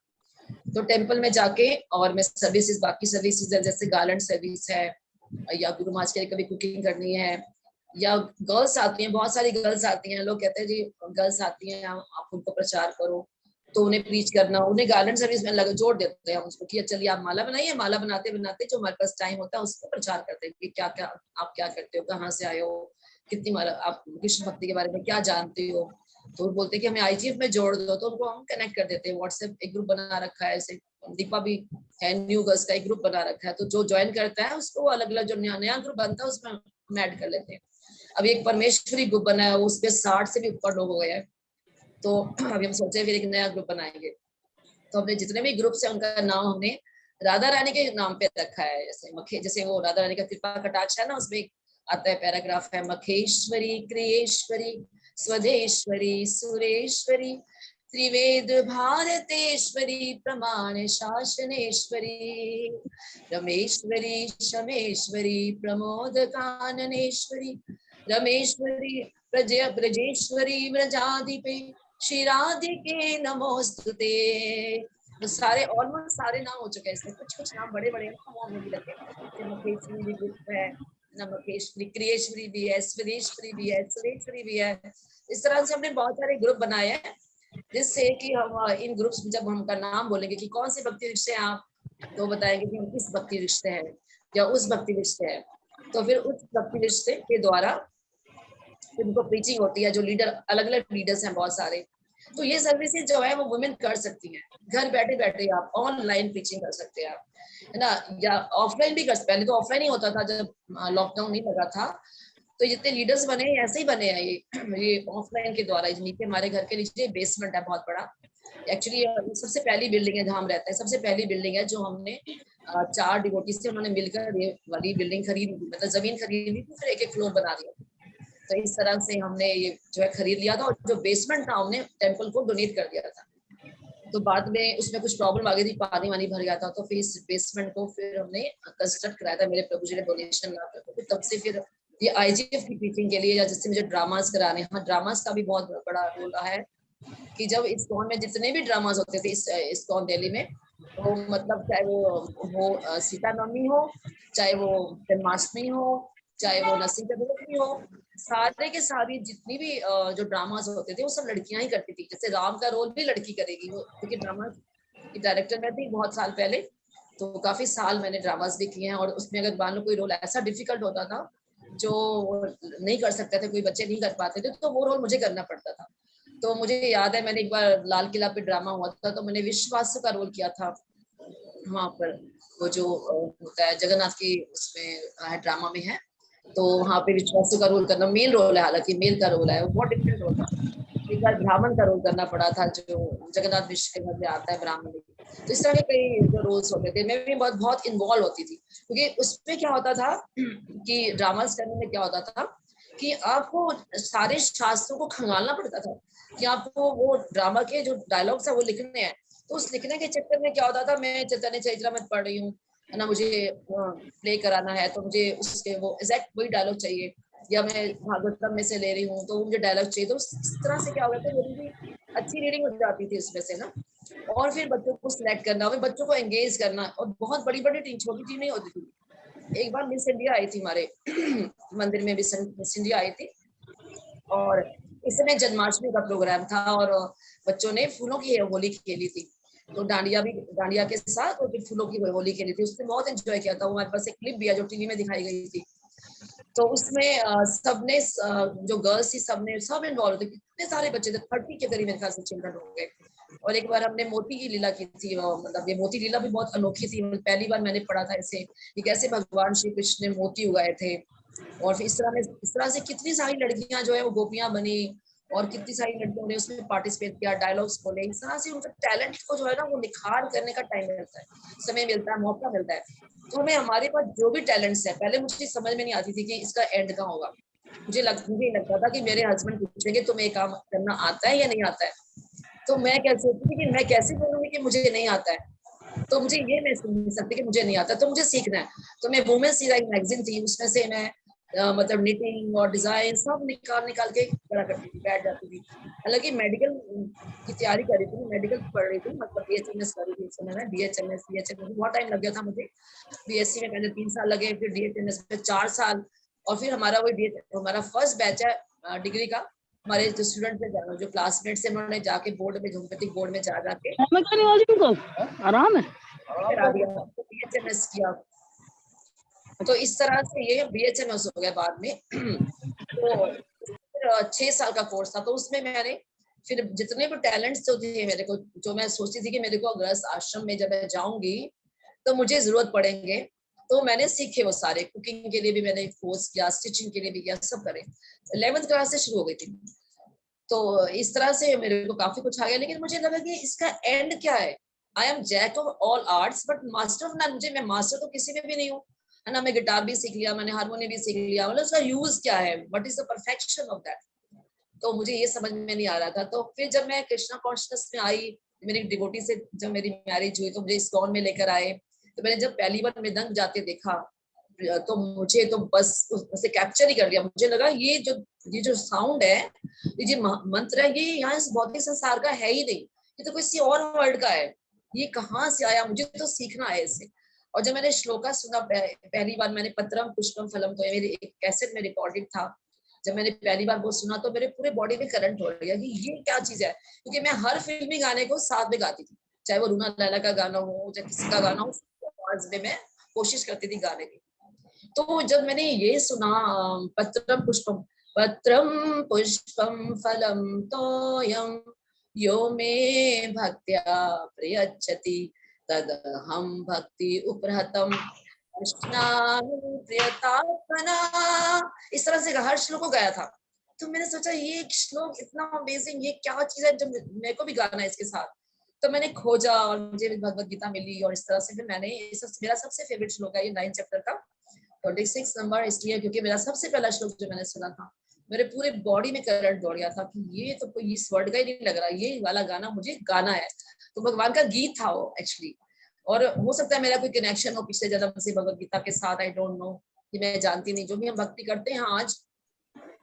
तो टेम्पल में जाके और मैं सर्विसेज, बाकी सर्विसेज जैसे गार्डन सर्विस है, या गुरु महाराज के लिए कभी कुकिंग करनी है, या गर्ल्स आती हैं, बहुत सारी गर्ल्स आती हैं, लोग कहते हैं जी गर्ल्स आती हैं आप उनको प्रचार करो, तो उन्हें प्रीच करना, उन्हें गार्डन सर्विस में लगा जोड़ देते हैं हम उसको कि चलिए आप माला बनाइए, माला बनाते बनाते जो हमारे पास टाइम होता है उसको प्रचार करते हैं कि क्या क्या आप क्या करते हो, कहाँ से आए हो, कितनी माला, आप कृष्ण भक्ति के बारे में क्या जानते हो। तो वो बोलते कि हमें आईजीएफ में जोड़ दो, तो उनको हम कनेक्ट कर देते हैं। व्हाट्सएप एक ग्रुप बना रखा है, ऐसे दीपा भी है, न्यू गर्ल्स का एक ग्रुप बना रखा है, तो जो ज्वाइन करता है उसको अलग अलग जो नया नया ग्रुप बनता है उसमें हम ऐड कर लेते हैं। अभी एक परमेश्वरी ग्रुप बना है, उस पे 60 से भी ऊपर लोग हो गए हैं, तो अभी हम सोचे फिर एक नया ग्रुप बनाएंगे। तो हमने जितने भी ग्रुप्स है उनका नाम हमने राधा रानी के नाम पे रखा है। जैसे वो राधा रानी का कृपा कटाक्ष है ना, उसमें आता है पैराग्राफ है, मखेश्वरी क्रियेश्वरी स्वदेश्वरी सुरेश्वरी त्रिवेद भारतेश्वरी प्रमाण शासनेश्वरी रमेश्वरी शमेश्वरी प्रमोद काननेश्वरी रमेश्वरी ब्रजेश्वरी व्रजाधिपे श्रीराधिके नमोस्तुते। तो सारे ऑलमोस्ट सारे नाम हो चुके हैं इसमें, कुछ कुछ नाम बड़े बड़े वो हमें भी लगे, जैसे मखेश्वरी भी ग्रुप है ना, मखेश्वरी क्रियेश्वरी भी है, स्वदेश्वरी भी है, सुरेश्वरी भी है। इस तरह से हमने बहुत सारे ग्रुप बनाए हैं, जिससे कि हम इन ग्रुप्स में जब हम उनका नाम बोलेंगे कि कौन से भक्ति रिश्ते हैं आप, तो बताएंगे कि हम इस भक्ति रिश्ते हैं या उस भक्ति रिश्ते हैं। तो फिर उस भक्ति रिश्ते के द्वारा उनको प्रीचिंग होती है। जो लीडर अलग अलग लीडर्स हैं बहुत सारे, तो ये सर्विसेज जो है वो वुमेन कर सकती हैं। घर बैठे बैठे आप ऑनलाइन प्रीचिंग कर सकते हैं आप, है ना, या ऑफलाइन भी कर सकते। पहले तो ऑफलाइन ही होता था जब लॉकडाउन नहीं लगा था, तो जितने लीडर्स बने ऐसे ही बने हैं ये ऑफलाइन के द्वारा। नीचे हमारे घर के नीचे बेसमेंट है बहुत बड़ा, एक्चुअली सबसे पहली बिल्डिंग है जहाँ हम रहते हैं, सबसे पहली बिल्डिंग है जो हमने 4 डिवोटीज से उन्होंने मिलकर ये वाली बिल्डिंग खरीदी, मतलब जमीन खरीदी थी, फिर एक एक फ्लोर बना दिया। तो इस तरह से हमने ये जो है खरीद लिया था, और जो बेसमेंट था हमने टेम्पल को डोनेट कर दिया था। तो बाद में उसमें कुछ प्रॉब्लम आ गई थी, पानी वानी भर गया था, तो फिर इस बेसमेंट को फिर हमने कंस्ट्रक्ट कराया था, मेरे प्रभु जी ने डोनेशन लाकर। तो तब से फिर ये आईजीएफ की टीचिंग के लिए, या जिससे मुझे ड्रामास कराने, हाँ ड्रामास का भी बहुत बड़ा रोल रहा है कि जब इस्कॉन में जितने भी ड्रामास होते थे इस्कॉन दिल्ली में, तो मतलब चाहे वो सीता नवमी हो, चाहे वो जन्माष्टमी हो, चाहे वो नरसिंह चतुर्थी हो, सारे के सारी जितनी भी जो ड्रामास होते थे वो सब लड़कियां ही करती थी। जैसे राम का रोल भी लड़की करेगी, वो क्योंकि ड्रामा की डायरेक्टर मैं थी बहुत साल पहले, तो काफी साल मैंने ड्रामास भी किए हैं। और उसमें अगर मान लो कोई रोल ऐसा डिफिकल्ट होता था जो नहीं कर सकते थे, कोई बच्चे नहीं कर पाते थे, तो वो रोल मुझे करना पड़ता था। तो मुझे याद है मैंने एक बार लाल किला पे ड्रामा हुआ था, तो मैंने विश्वासु का रोल किया था वहां पर। वो जो होता है जगन्नाथ की उसमें ड्रामा में है, तो वहाँ पे विश्वासु का रोल करना मेन रोल है, हालांकि मेल का रोल है, वो बहुत डिफरेंट रोल था। एक बार ब्राह्मण का रोल करना पड़ा था, जो जगन्नाथ मिश्र के घर में आता है ब्राह्मण। तो इस तरह के कई जो रोल्स होते थे, मैं भी बहुत बहुत इन्वॉल्व होती थी, क्योंकि उसमें क्या होता था कि ड्रामास करने में क्या होता था कि आपको सारे शास्त्रों को खंगालना पड़ता था, कि आपको वो ड्रामा के जो डायलॉग्स है वो लिखने हैं। तो उस लिखने के चक्कर में क्या होता था, मैं चैतन्य चरितमृत पढ़ रही हूँ, है ना, मुझे प्ले कराना है, तो मुझे उसके वो एग्जैक्ट वही डायलॉग चाहिए, या मैं भागवतम में से ले रही हूँ तो मुझे डायलॉग चाहिए। तो इस तरह से क्या हो गया था, मेरी भी अच्छी रीडिंग हो जाती थी उसमें से ना। और फिर बच्चों को सिलेक्ट करना, फिर बच्चों को एंगेज करना, और बहुत बड़ी बड़ी टीम, छोटी टीम नहीं होती थी। एक बार मिस इंडिया आई थी हमारे मंदिर में, मिस इंडिया आई थी, और इस समय जन्माष्टमी का प्रोग्राम था, और बच्चों ने फूलों की होली खेली थी, तो डांडिया के साथ और फिर फूलों की होली खेली थी। उसने बहुत एंजॉय किया था। वो हमारे पास एक क्लिप भी है जो टीवी में दिखाई गई थी। तो उसमें सबने जो गर्ल्स थी सबने सब इन्वॉल्व थे, कितने सारे बच्चे थे, 30 के करीब मेरे ख्याल से चिल्ड्रन हो गए। और एक बार हमने मोती की लीला की थी, मतलब ये मोती लीला भी बहुत अनोखी थी, पहली बार मैंने पढ़ा था इसे कि कैसे भगवान श्री कृष्ण ने मोती उगाए थे। और फिर इस तरह से कितनी सारी लड़कियां जो है वो गोपियां बनी, और कितनी सारी लड़कियों ने उसमें पार्टिसिपेट किया, डायलॉग्स बोले। इस तरह से उनका टैलेंट को जो है ना वो निखार करने का टाइम मिलता है, समय मिलता है, मौका मिलता है। तो हमें हमारे पास जो भी टैलेंट्स है, पहले मुझे समझ में नहीं आती थी कि इसका एंड कहाँ होगा। मुझे लगता था कि मेरे हस्बैंड पूछेंगे तुम्हें काम करना आता है या नहीं आता है, तो मैं क्या सोचती थी कि मैं कैसे बोलूंगी कि मुझे नहीं आता है। तो मुझे ये मैं सुन नहीं सकती कि मुझे नहीं आता, तो मुझे सीखना है। तो मैं वुमेन्स एक मैगजीन थी, उसमें से मैं मतलब निटिंग और डिजाइन सब निकाल के करा करती थी, बैठ जाती थी। हालांकि मेडिकल की तैयारी कर रही थी, मेडिकल पढ़ रही थी, मतलब बीएचएमएस कर रही थी उस समय में, बीएचएमएस बहुत टाइम लग गया था मुझे। बीएससी में पहले 3 साल लगे, फिर डीएचएमएस में 4 साल, और फिर हमारा फर्स्ट बैच है डिग्री का। हमारे जो स्टूडेंट थे, जो क्लासमेट से, उन्होंने जाके बोर्ड में, होम्योपैथिक बोर्ड में जाके आराम है करा दिया, तो बीएचएमएस किया। तो इस तरह से ये बीएचएमएस हो गया बाद में। तो 6 साल का कोर्स था, तो उसमें मैंने फिर जितने भी टैलेंट्स जो थे मेरे को, जो मैं सोचती थी कि मेरे को गृहस्थ आश्रम में जब मैं जाऊंगी तो मुझे जरूरत पड़ेंगे, तो मैंने सीखे वो सारे। कुकिंग के लिए भी मैंने कोर्स किया, स्टिचिंग के लिए भी किया, सब करे। 11th क्लास से शुरू हो गई थी। तो इस तरह से मेरे को काफी कुछ आ गया, लेकिन मुझे लगा कि इसका एंड क्या है। I am jack of all arts but master of none. मैं मास्टर तो किसी में भी नहीं हूँ, है ना। मैं गिटार भी सीख लिया, मैंने हारमोनियम भी सीख लिया, मतलब उसका यूज क्या है, what is the perfection of that. तो मुझे ये समझ में नहीं आ रहा था। तो फिर जब मैं कृष्णा कॉन्शियस में आई, मेरी डिवोटी से जब मेरी मैरिज हुई तो मुझे इस्कॉन में लेकर आए। तो मैंने जब पहली बार मृदंग जाते देखा तो मुझे तो बस उसे कैप्चर ही कर लिया। मुझे लगा ये जो साउंड है, ये जो मंत्र है, ये यहाँ इस भौतिक संसार का है ही नहीं, ये तो किसी और वर्ल्ड का है। ये कहाँ से आया, मुझे तो सीखना है इससे। और जब मैंने श्लोका सुना पहली बार, मैंने पत्रम पुष्पम फलम, तो मेरी एक कैसेट में रिकॉर्डेड था। जब मैंने पहली बार वो सुना तो मेरे पूरे बॉडी में करंट हो गया कि ये क्या चीज है। क्योंकि मैं हर फिल्मी गाने को साथ में गाती थी, चाहे वो रूना लैला का गाना हो, चाहे किसी का गाना हो, आवाज में मैं कोशिश करती थी गाने की। तो जब मैंने ये सुना पत्रम पुष्पम फलम तोयम यो मे भक्त्या प्रयच्छति तदहं भक्ति उपहतम कृष्णामि प्रियतात्मना। इस तरह से हर श्लोक को गाया था। तो मैंने सोचा ये श्लोक इतना अमेजिंग, ये क्या चीज है, जब मेरे को भी गाना है इसके साथ। तो मैंने खोजा और मुझे भगवत गीता मिली, और इस तरह से फिर मैंने मेरा सबसे फेवरेट श्लोक है ये 9th चैप्टर का 26 नंबर, इसलिए क्योंकि मेरा सबसे पहला श्लोक जो मैंने सुना था, मेरे पूरे बॉडी में करंट दौड़ गया था कि ये तो कोई इस वर्ड का ही नहीं लग रहा, ये वाला गाना मुझे गाना है। तो भगवान का गीत था वो एक्चुअली। और हो सकता है मेरा कोई कनेक्शन हो पिछले जन्म से भगवत गीता के साथ, आई डोंट नो, कि मैं जानती नहीं। जो भी हम भक्ति करते हैं आज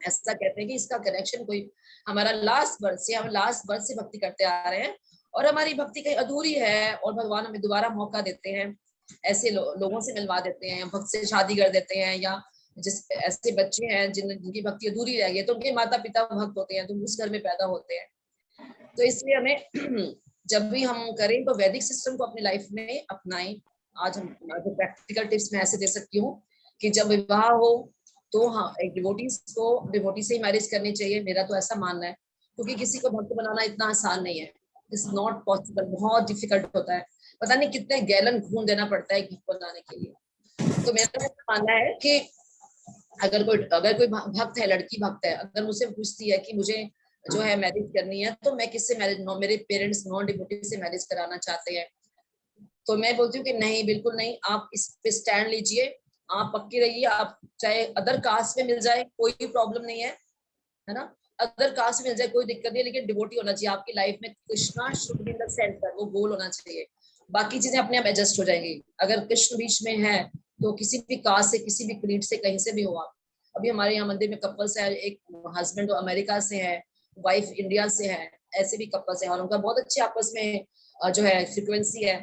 ऐसा कहते हैं कि इसका कनेक्शन कोई हमारा लास्ट बर्थ से, हम लास्ट बर्थ से भक्ति करते आ रहे हैं, और हमारी भक्ति कहीं अधूरी है और भगवान हमें दोबारा मौका देते हैं, ऐसे लोगों से मिलवा देते हैं, भक्त से शादी कर देते हैं, या जिस ऐसे बच्चे हैं जिनकी भक्ति अधूरी रह गई तो उनके माता पिता भक्त होते हैं, तो उस घर में पैदा होते हैं। तो इसलिए हमें जब भी हम करें तो वैदिक सिस्टम को अपनी लाइफ में अपनाएं। आज हम जो प्रैक्टिकल टिप्स मैं ऐसे दे सकती हूँ कि जब विवाह हो तो हाँ, एक डिवोटी से ही मैरिज करनी चाहिए, मेरा तो ऐसा मानना है। क्योंकि किसी को भक्त बनाना इतना आसान नहीं है, इट्स नॉट पॉसिबल, बहुत डिफिकल्ट होता है। पता नहीं कितने गैलन खून देना पड़ता है गीत बनाने के लिए। तो मेरा ऐसा मानना है कि अगर कोई भक्त है, लड़की भक्त है, अगर मुझसे पूछती है कि मुझे जो है मैरिज करनी है, तो मैं किससे मैरिज, मेरे पेरेंट्स नॉन डिवोटी से मैरिज कराना चाहते हैं, तो मैं बोलती हूँ कि नहीं, बिल्कुल नहीं, आप इस पे स्टैंड लीजिए, आप पक्की रहिए। आप चाहे अदर कास्ट में मिल जाए कोई भी प्रॉब्लम नहीं है ना, अदर कास्ट में मिल जाए कोई दिक्कत नहीं, लेकिन डिवोटी होना चाहिए आपकी लाइफ में। Krishna should be in the centre, वो गोल होना चाहिए, बाकी चीजें अपने आप एडजस्ट हो जाएंगी। अगर कृष्ण बीच में है तो किसी भी कास्ट से, किसी भी क्रीड से, कहीं से भी हो आप। अभी हमारे यहाँ मंदिर में कपल्स है, एक हस्बैंड अमेरिका से है, वाइफ इंडिया से है, ऐसे भी कपल्स है, और उनका बहुत अच्छे आपस में जो है फ्रिक्वेंसी है,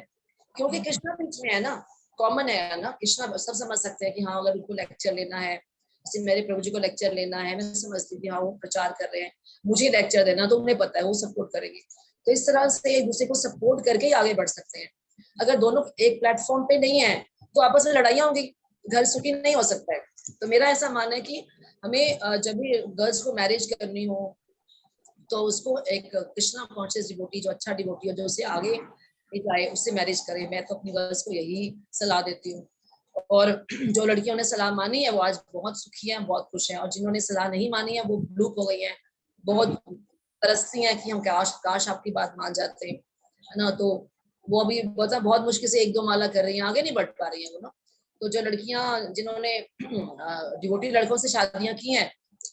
क्योंकि कृष्णा बीच में है ना, कॉमन है ना। कृष्णा सब समझ सकते हैं कि हाँ, अगर उनको लेक्चर लेना है, जैसे मेरे प्रभु जी को लेक्चर लेना है, मैं समझती थी हाँ वो प्रचार कर रहे हैं, मुझे लेक्चर देना, तो उन्हें पता है, वो सपोर्ट करेंगे। तो इस तरह से एक दूसरे को सपोर्ट करके ही आगे बढ़ सकते हैं। अगर दोनों एक प्लेटफॉर्म पे नहीं है तो आपस में लड़ाइयाँ होंगी, घर सुखी नहीं हो सकता है। तो मेरा ऐसा मानना है कि हमें जब भी गर्ल्स को मैरिज करनी हो तो उसको एक कृष्णा कॉन्शियस डिवोटी, जो अच्छा डिवोटी हो, जो उसे आगे ले जाए, उससे मैरिज करें। मैं तो अपनी गर्ल्स को यही सलाह देती हूँ। और जो लड़कियों ने सलाह मानी है वो आज बहुत सुखी है, बहुत खुश है, और जिन्होंने सलाह नहीं मानी है वो ब्लूप हो गई है, बहुत तरसती हैं कि हम काश काश आपकी बात मान जाते, है ना। तो वो अभी बहुत मुश्किल से 1-2 माला कर रही हैं, आगे नहीं बढ़ पा रही हैं वो ना। तो जो लड़कियां जिन्होंने डिवोटी लड़कों से शादियां की हैं,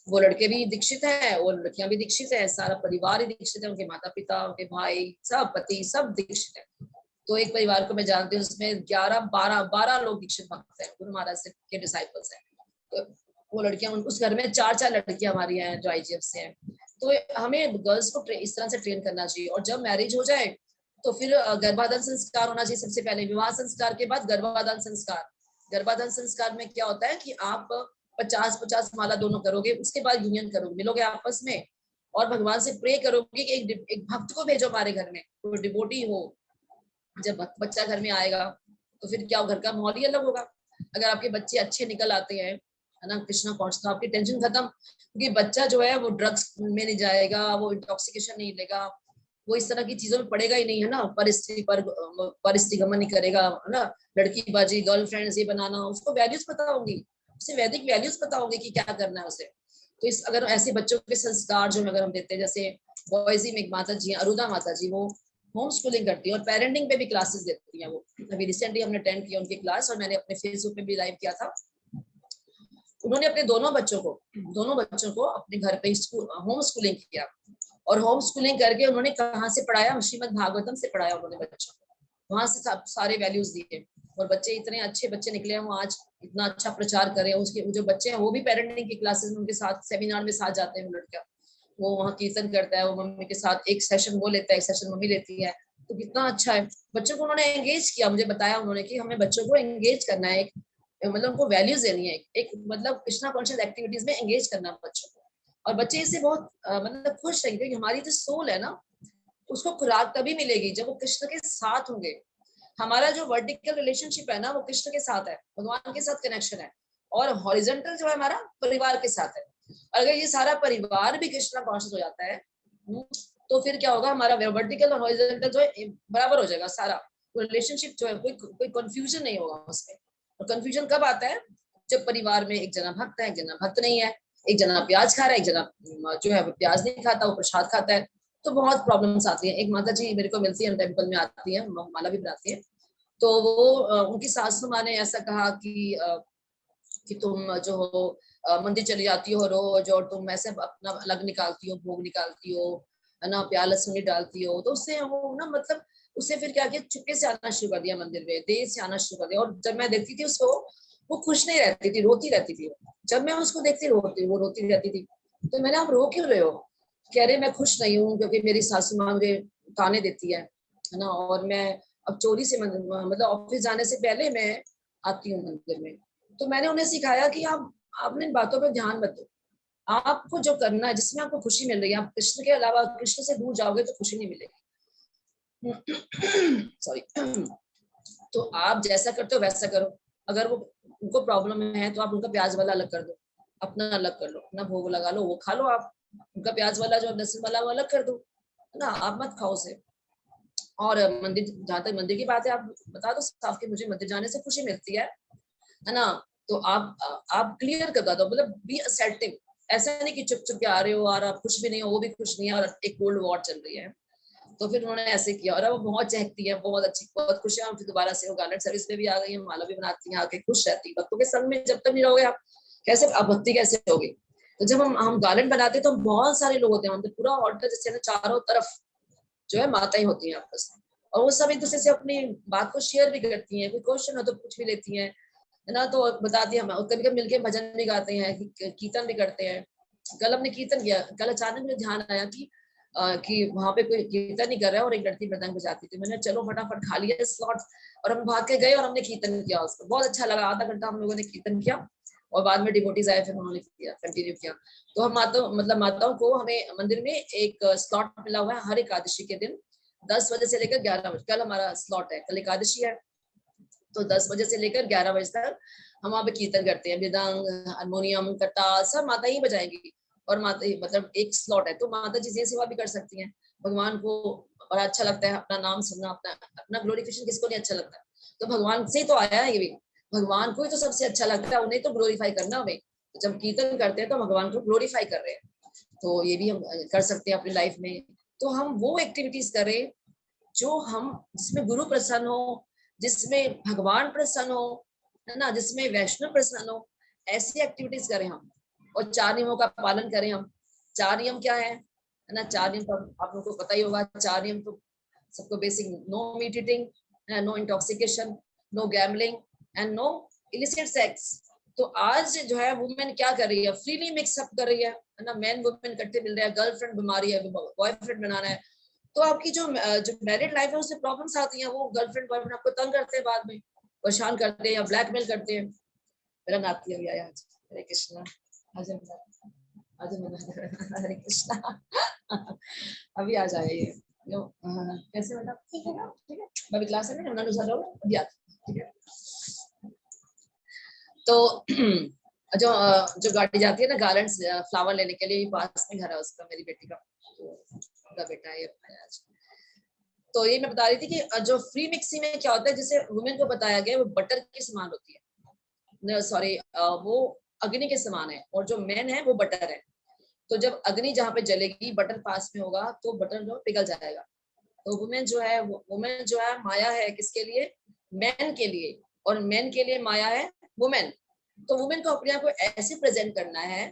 वो लड़के भी दीक्षित हैं और लड़कियां भी दीक्षित है, सारा परिवार ही दीक्षित है, उनके माता पिता, उनके भाई, सब पति, सब दीक्षित है। तो एक परिवार को मैं जानती हूँ, उसमें 11-12 लोग दीक्षित भक्त हैं, गुरु महाराज के डिसाइपल्स हैं। तो वो लड़कियां, उस घर में 4-4 लड़कियां हमारी हैं जो IGF से हैं। तो हमें गर्ल्स को इस तरह से ट्रेन करना चाहिए। और जब मैरिज हो जाए तो फिर गर्भाधान संस्कार होना चाहिए सबसे पहले, विवाह संस्कार के बाद गर्भाधान संस्कार। गर्भाधान संस्कार में क्या होता है कि आप 50-50 माला दोनों करोगे, उसके बाद यूनियन करोगे, मिलोगे आपस में, और भगवान से प्रे करोगे कि एक भक्त को भेजो हमारे घर में, कोई डिवोटी हो। जब बच्चा घर में आएगा तो फिर क्या घर का माहौल ही अलग होगा। अगर आपके बच्चे अच्छे निकल आते हैं, है है ना कृष्णा कॉन्शियस, तो आपकी टेंशन खत्म, क्योंकि बच्चा जो है वो ड्रग्स में नहीं जाएगा, वो इंटॉक्सिकेशन नहीं लेगा, वो इस तरह की चीजों में पड़ेगा ही नहीं, है ना, परिस्थिति गमन नहीं करेगा, है ना, लड़की बाजी, गर्लफ्रेंड्स ये बनाना, उसको वैल्यूज पता होंगी, उसे वैदिक वैल्यूज पता होंगी कि क्या करना है उसे। तो इस अगर ऐसे बच्चों के संस्कार जो अगर हम देते हैं, जैसे बॉयजी में एक माता जी अरुदा माता जी, वो होम स्कूलिंग करती है और पेरेंटिंग पे भी क्लासेस देती हैं। वो अभी रिसेंटली हमने अटेंड किया उनकी क्लास, और मैंने अपने फेसबुक पे भी लाइव किया था। उन्होंने अपने दोनों बच्चों को अपने घर पे होम स्कूलिंग किया, और होम स्कूलिंग करके उन्होंने कहाँ से पढ़ाया, श्रीमद् भागवतम से पढ़ाया उन्होंने बच्चों को, वहां से सारे वैल्यूज दिए, और बच्चे इतने अच्छे बच्चे निकले हैं, वो आज इतना अच्छा प्रचार कर रहे हैं। उसके जो बच्चे हैं वो भी पेरेंटिंग की क्लासेस में उनके साथ सेमिनार में साथ जाते हैं, लड़का वो वहाँ कीर्तन करता है, वो मम्मी के साथ एक सेशन वो लेता है, एक सेशन मम्मी लेती है, तो कितना अच्छा है। बच्चों को उन्होंने एंगेज किया, मुझे बताया उन्होंने कि हमें बच्चों को एंगेज करना है, मतलब उनको वैल्यूज देनी है, एक मतलब कृष्णा कॉन्शियस एक्टिविटीज में एंगेज करना बच्चों को, और बच्चे इससे बहुत मतलब खुश रहेंगे, क्योंकि हमारी जो सोल है ना, उसको खुराक तभी मिलेगी जब वो कृष्ण के साथ होंगे। हमारा जो वर्टिकल रिलेशनशिप है ना, वो कृष्ण के साथ है, भगवान के साथ कनेक्शन है, और हॉरिजॉन्टल जो है हमारा परिवार के साथ है। अगर ये सारा परिवार भी कृष्णा कॉन्शियस हो जाता है, तो फिर क्या होगा, हमारा वर्टिकल और हॉरिजॉन्टल जो है बराबर हो जाएगा, सारा रिलेशनशिप जो है कोई कंफ्यूजन नहीं होगा उसमें। और कंफ्यूजन कब आता है, जब परिवार में एक जना भक्त है, एक जना भक्त नहीं है, एक जना प्याज खा रहा है, एक जना जो है प्याज नहीं खाता, वो प्रसाद खाता है, तो बहुत प्रॉब्लम्स आती है। एक माता जी मेरे को मिलती है, टेम्पल में आती है, माला भी बनाती है, तो वो उनकी सासू माँ ने ऐसा कहा कि तुम जो हो मंदिर चली जाती हो रोज, और तुम ऐसे अपना अलग निकालती हो, भोग निकालती हो, है ना, प्याज लहसुन नहीं डालती हो, तो उससे वो ना मतलब उससे फिर क्या किया, चुपके से आना शुरू कर दिया मंदिर में, देर से आना शुरू कर दिया। और जब मैं देखती थी उसको, वो खुश नहीं रहती थी, रोती रहती थी। जब मैं उसको देखती वो रोती रहती थी, तो मैंने, आप रो क्यों रहे हो? कह रहे मैं खुश नहीं हूँ क्योंकि मेरी सासू माँ मुझे ताने देती है ना, और मैं अब चोरी से मतलब ऑफिस जाने से पहले मैं आती हूँ मंदिर में। तो मैंने उन्हें सिखाया कि आपने इन बातों पर ध्यान मत दो, आपको जो करना है, जिसमें आपको खुशी मिल रही है, आप कृष्ण के अलावा कृष्ण से दूर जाओगे तो खुशी नहीं मिलेगी। सॉरी। तो आप जैसा करते हो वैसा करो। अगर वो उनको प्रॉब्लम है तो आप उनका प्याज वाला अलग कर दो, अपना अलग कर लो, अपना भोग लगा लो, वो खा लो आप, उनका प्याज वाला जो लहसुन वाला वो अलग कर दो, है ना, आप मत खाओ उसे। और मंदिर, जहाँ तक मंदिर की बात है, आप बता दो साफ कि मुझे मंदिर जाने से खुशी मिलती है ना, तो आप क्लियर कर दो, मतलब बी असर्टिव। ऐसा नहीं कि चुप चुप के आ रहे हो और आप खुश भी नहीं हो, वो भी खुश नहीं है, और एक कोल्ड वॉर चल रही है। तो फिर उन्होंने ऐसे किया, और अब वो बहुत चहकती है, बहुत अच्छी, बहुत खुश है। फिर दोबारा से वो गार्डन सर्विस में भी आ गई है, माला भी बनाती हैं, आके खुश रहती है। भक्तों के संग में जब तक नहीं रहोगे आप, कैसे आप भक्ति कैसे होगी? तो जब हम गार्डन बनाते हैं तो बहुत सारे लोग होते हैं, मतलब पूरा ऑर्डर जैसे ना, चारों तरफ जो है माताएं होती हैं आपस में, और वो सब एक दूसरे से अपनी बात को शेयर भी करती हैं, कोई क्वेश्चन हो तो पूछ भी लेती हैं, है ना, तो बताती है। हम कभी कभी मिलके भजन भी गाते हैं, कीर्तन भी करते हैं। कल हमने कीर्तन किया, कल अचानक मुझे ध्यान आया कि वहां पे कोई कीर्तन नहीं कर रहा है और एक लड़की मृदंग बजाती थी। मैंने चलो फटाफट खा लिया स्लॉट, और हम भाग के गए और हमने कीर्तन किया, उसको बहुत अच्छा लगा। आधा घंटा हम लोगों ने कीर्तन किया, और बाद में डिवोटीज आए, फिर उन्होंने किया, कंटिन्यू किया। तो हम माताओं को हमें मंदिर में एक स्लॉट मिला हुआ है हर एकादशी के दिन 10 बजे से लेकर 11 बजे। कल हमारा स्लॉट है, कल एकादशी है, तो 10 बजे से लेकर 11 बजे तक हम वहाँ पे कीर्तन करते हैं। मृदंग, हारमोनियम, करताल सब माता ही बजाएंगी, और माता ही मतलब एक स्लॉट है, तो माता जी ये सेवा भी कर सकती हैं। भगवान को बड़ा अच्छा लगता है अपना नाम सुनना, अपना ग्लोरिफिकेशन किसको नहीं अच्छा लगता? तो भगवान से तो आया है ये भी, भगवान को ही तो सबसे अच्छा लगता है, उन्हें तो ग्लोरीफाई करना हमें। तो जब कीर्तन करते हैं तो भगवान को ग्लोरीफाई कर रहे हैं, तो ये भी हम कर सकते हैं अपनी लाइफ में। तो हम वो एक्टिविटीज करें जो हम, जिसमें गुरु प्रसन्न हो, जिसमें भगवान प्रसन्न हो, है ना, जिसमें वैष्णव प्रसन्न हो, ऐसी एक्टिविटीज करें हम। और 4 नियमों का पालन करें हम। 4 नियम क्या है ना, 4 नियम तो आप लोगों को पता ही होगा। 4 नियम तो सबको basic, no meat eating, no intoxication, no gambling, and no illicit sex. तो आज जो है वुमेन क्या कर रही है, फ्रीली मिक्सअप कर रही है ना, मैन वुमेन इकट्ठे मिल रहे हैं, गर्लफ्रेंड बीमारी है, बॉयफ्रेंड बनाना है। तो आपकी जो मैरिड लाइफ है उसमें प्रॉब्लम्स आती हैं, वो गर्लफ्रेंड बॉयफ्रेंड आपको तंग करते हैं, बाद में परेशान करते हैं या ब्लैकमेल करते हैं। मेरा नाती अभी आया आज, हरे कृष्णा, आज हरे कृष्णा। अभी आ जाए ये कैसे बेटा, ठीक है ना, ठीक है, मैं भी क्लास में अभी आता, ठीक है। तो जो गाड़ी जाती है ना गार्लैंड फ्लावर लेने के लिए, पास में घर है उसका, मेरी बेटी का, तो उनका बेटा है ये आज। तो ये मैं बता रही थी कि जो फ्री मिक्सिंग में क्या होता है, जैसे वुमेन को बताया गया वो बटर के समान होती है, सॉरी वो अग्नि के समान है, और जो मैन है वो बटर है। तो जब अग्नि जहाँ पे जलेगी, बटर पास में होगा, तो बटर जो पिघल जाएगा। तो वुमेन जो है माया है किसके लिए? मैन के लिए, और मैन के लिए माया है वुमेन। तो वुमेन को अपने आप को ऐसे प्रेजेंट करना है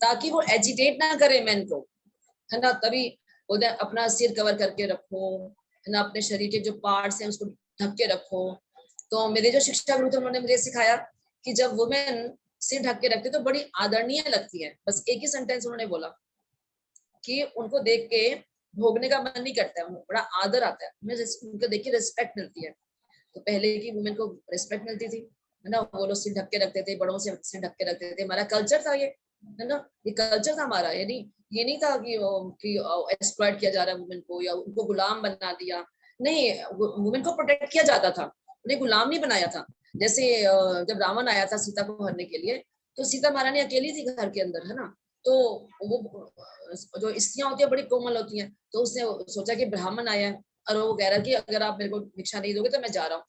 ताकि वो एजिटेट ना करे मैन को, है ना। तभी उधर अपना सिर कवर करके रखो, है ना, अपने शरीर के जो पार्ट्स हैं उसको ढक के रखो। तो मेरे जो शिक्षा गुरु थे उन्होंने मुझे सिखाया कि जब वुमेन सिर ढक के रखती तो बड़ी आदरणीय लगती है। बस एक ही सेंटेंस उन्होंने बोला कि उनको देख के भोगने का मन नहीं करता है, उनको बड़ा आदर आता है, उनको देख के रिस्पेक्ट मिलती है। तो पहले की वुमेन को रिस्पेक्ट मिलती थी, है ना, वो लोग सिर ढक के रखते थे, बड़ों से सिर ढक के रखते थे, हमारा कल्चर था ये, है ना, ये कल्चर था हमारा। यानी ये नहीं था कि एक्सप्लॉइट किया जा रहा है वुमेन को या उनको गुलाम बना दिया, नहीं, वुमेन को प्रोटेक्ट किया जाता था, उन्हें गुलाम नहीं बनाया था। जैसे जब रावण आया था सीता को हरने के लिए, तो सीता महारानी अकेली थी घर के अंदर, है ना, तो वो जो स्त्रियां होती है बड़ी कोमल होती हैं, तो उसने सोचा कि ब्राह्मण आया है, और वो कह रहा कि अगर आप मेरे को भिक्षा नहीं दोगे तो मैं जा रहा हूँ।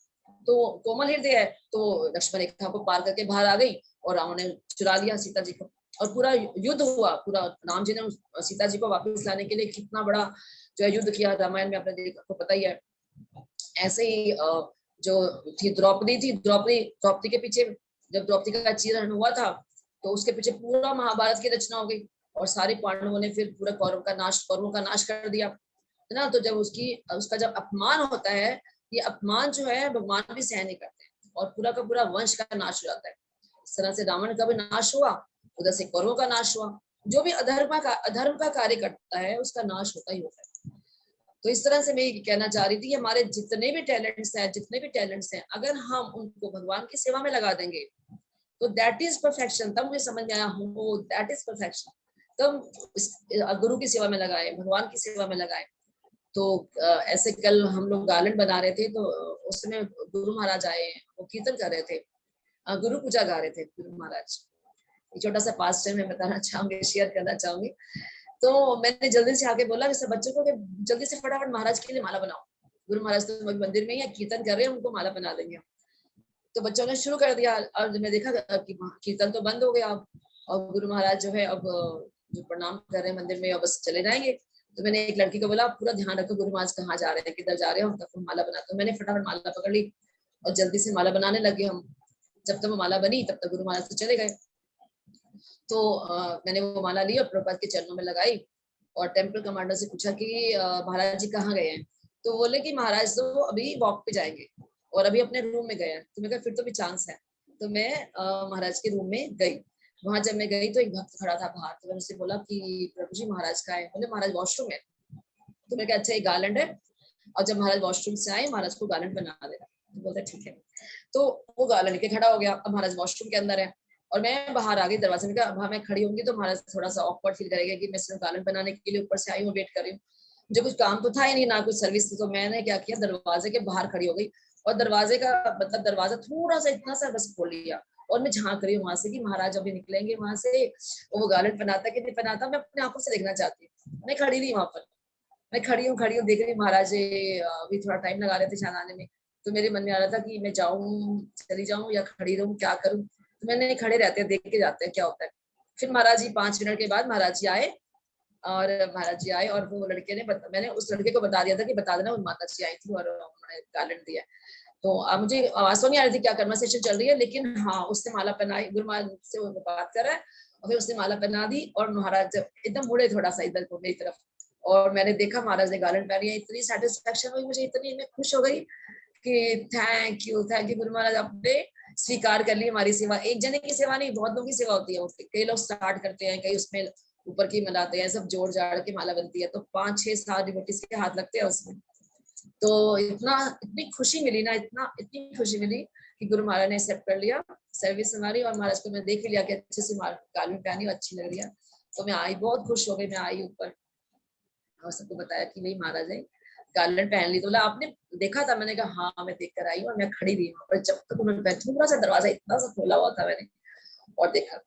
तो कोमल हृदय है, तो लक्ष्मण रेखा को पार करके बाहर आ गई, और रावण ने चुरा लिया सीता जी को, और पूरा युद्ध हुआ। पूरा राम जी ने सीता जी को वापस लाने के लिए कितना बड़ा जो है युद्ध किया, रामायण में आपने देखा, आपको पता ही है। ऐसे ही जो थी द्रौपदी के पीछे, जब द्रौपदी का चीरहरण हुआ था, तो उसके पीछे पूरा महाभारत की रचना हो गई, और सारे पांडवों ने फिर पूरा कौरवों का नाश कर दिया, है ना। तो जब उसका जब अपमान होता है, ये अपमान जो है भगवान भी सहन नहीं करते, और पूरा का पूरा वंश का नाश हो जाता है। इस तरह से रावण का भी नाश हुआ, उधर से कौरवों का नाश हुआ। जो भी अधर्म का कार्य करता है उसका नाश होता ही होता है। तो इस तरह से मैं ये कहना चाह रही थी कि हमारे जितने भी टैलेंट्स हैं, अगर हम उनको भगवान की सेवा में लगा देंगे तो दैट इज परफेक्शन। तब मुझे समझ में आया, हो दैट इज परफेक्शन। तब गुरु की सेवा में लगाए, भगवान की सेवा में लगाए। तो ऐसे कल हम लोग गार्लैंड बना रहे थे, तो उस समय गुरु महाराज आए, वो कीर्तन कर रहे थे, गुरु पूजा गा रहे थे गुरु महाराज। छोटा सा पास टाइम मैं बताना चाहूंगी, शेयर करना चाहूंगी। तो मैंने जल्दी से आके बोला सब बच्चों को कि जल्दी से फटाफट महाराज के लिए माला बनाओ। गुरु महाराज तो मंदिर में ही है, कीर्तन कर रहे हैं, उनको माला बना देंगे। तो बच्चों ने शुरू कर दिया, और मैं देखा कि कीर्तन तो बंद हो गया, और गुरु महाराज जो है अब जो प्रणाम कर रहे हैं मंदिर में, अब बस चले जाएंगे। तो मैंने एक लड़की को बोला पूरा ध्यान रखो गुरु महाराज कहाँ जा रहे हैं, किधर जा रहे हो, तब माला बना। तो मैंने फटाफट माला पकड़ ली और जल्दी से माला बनाने लगे हम। जब तक वो माला बनी तब तक गुरु महाराज तो चले गए। तो मैंने वो माला ली और प्रभुपाद के चरणों में लगाई, और टेम्पल कमांडर से पूछा कि महाराज जी कहाँ गए हैं। तो बोले कि महाराज तो अभी वॉक पे जाएंगे और अभी अपने रूम में गए हैं। तो मैं कहा फिर तो भी चांस है। तो मैं महाराज के रूम में गई। वहां जब मैं गई तो एक भक्त खड़ा था बाहर, तो मैंने उससे बोला कि प्रभु जी महाराज का है। बोले महाराज वॉशरूम है। तो मैं कहा अच्छा ये गार्लैंड है, और जब महाराज वॉशरूम से आए महाराज को गार्लैंड बना देगा। तो बोलते ठीक है। तो वो गार्लैंड के खड़ा हो गया। अब महाराज वॉशरूम के अंदर है और मैं बाहर आ गई दरवाजे में। कहा मैं खड़ी होंगी तो महाराज थोड़ा सा ऑकवर्ड फील करेगा कि मैं सिर्फ गार्लैंड बनाने के लिए ऊपर से आई हूँ, वेट कर रही हूँ। मुझे कुछ काम तो था ही नहीं, ना कुछ सर्विस थी। तो मैंने क्या किया, दरवाजे के बाहर खड़ी हो गई और दरवाजे का मतलब दरवाजा थोड़ा सा इतना सा बस खोल लिया, और मैं झांक रही हूँ वहां से कि महाराज अभी निकलेंगे वहां से, वो गार्लैंड बनाता कि नहीं बनाता, मैं अपने आंखों से देखना चाहती हूँ। मैं खड़ी रही वहां पर, मैं खड़ी हूँ देख रही हूँ महाराज अभी थोड़ा टाइम लगा रहे थे शायद आने में। तो मेरे मन में आ रहा था कि मैं जाऊं, चली जाऊं या खड़ी रहूं, क्या करूं। तो मैंने खड़े रहते हैं, देख के जाते हैं क्या होता है। फिर महाराज जी 5 मिनट के बाद महाराज जी आए, और वो लड़के ने मैंने उस लड़के को बता दिया था कि बता देना वो माता जी आई थी और उन्होंने गार्लैंड दिया। तो मुझे आवाज तो नहीं आ रही थी क्या कन्वर्सेशन चल रही है, लेकिन हाँ उसने माला पहनाई, गुरु महाराज से वो बात कर रहा है, और फिर उसने माला पहना दी। और महाराज जब एकदम मुड़े थोड़ा सा इधर को मेरी तरफ, और मैंने देखा महाराज ने गार्लैंड पहनी है। इतनी सेटिस्फेक्शन हुई मुझे, इतनी मैं खुश हो गई कि थैंक यू गुरु महाराज, आपने स्वीकार कर ली हमारी सेवा। एक जने की सेवा नहीं, बहुत लोगों की सेवा होती है। कई लोग स्टार्ट करते हैं, कई उसमें ऊपर की मिलाते हैं, सब जोड़ जाड़ के माला बनती है। तो 5-6-7 डिवोटीज के हाथ लगते हैं उसमें। तो इतनी खुशी मिली ना, इतनी खुशी मिली कि गुरु महाराज ने एक्सेप्ट कर लिया सर्विस हमारी। और महाराज को मैं देख लिया कि अच्छे से गार्लैंड पहनी, अच्छी लग रही है। तो मैं आई, बहुत खुश हो गई। मैं आई ऊपर और सबको बताया कि नहीं महाराज है गार्लैंड पहन ली। तो बोला आपने देखा था? मैंने कहा हाँ मैं देख कर आई हूँ, और मैं खड़ी रही हूँ। और जब तक उन्होंने थोड़ा सा दरवाजा इतना सा खोला हुआ था मैंने, और देखा।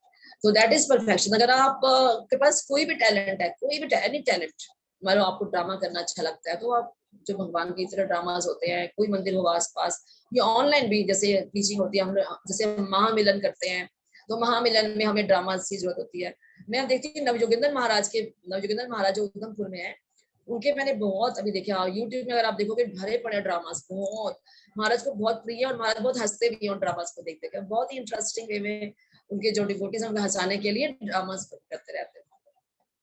तो दैट इज परफेक्शन। अगर आप के पास कोई भी टैलेंट है, कोई भी एनी टैलेंट, मान लो आपको ड्रामा करना अच्छा लगता है, तो आप जो भगवान की तरह ड्रामास होते हैं, कोई मंदिर हो आसपास, या ऑनलाइन भी जैसे टीचिंग होती है, हम जैसे महामिलन करते हैं, तो महामिलन में हमें ड्रामा की जरूरत होती है। मैं देखती हूँ नवजोगिंदर महाराज जो उधमपुर में है, उनके मैंने बहुत अभी देखे, यूट्यूब में अगर आप देखोगे भरे पड़े ड्रामास, बहुत महाराज को बहुत प्रिय है, और महाराज बहुत हंसते भी हैं ड्रामास को देख देख, बहुत ही इंटरेस्टिंग वे में उनके जो डिवोटीज हैं उनको हंसाने के लिए ड्रामास करते रहते हैं।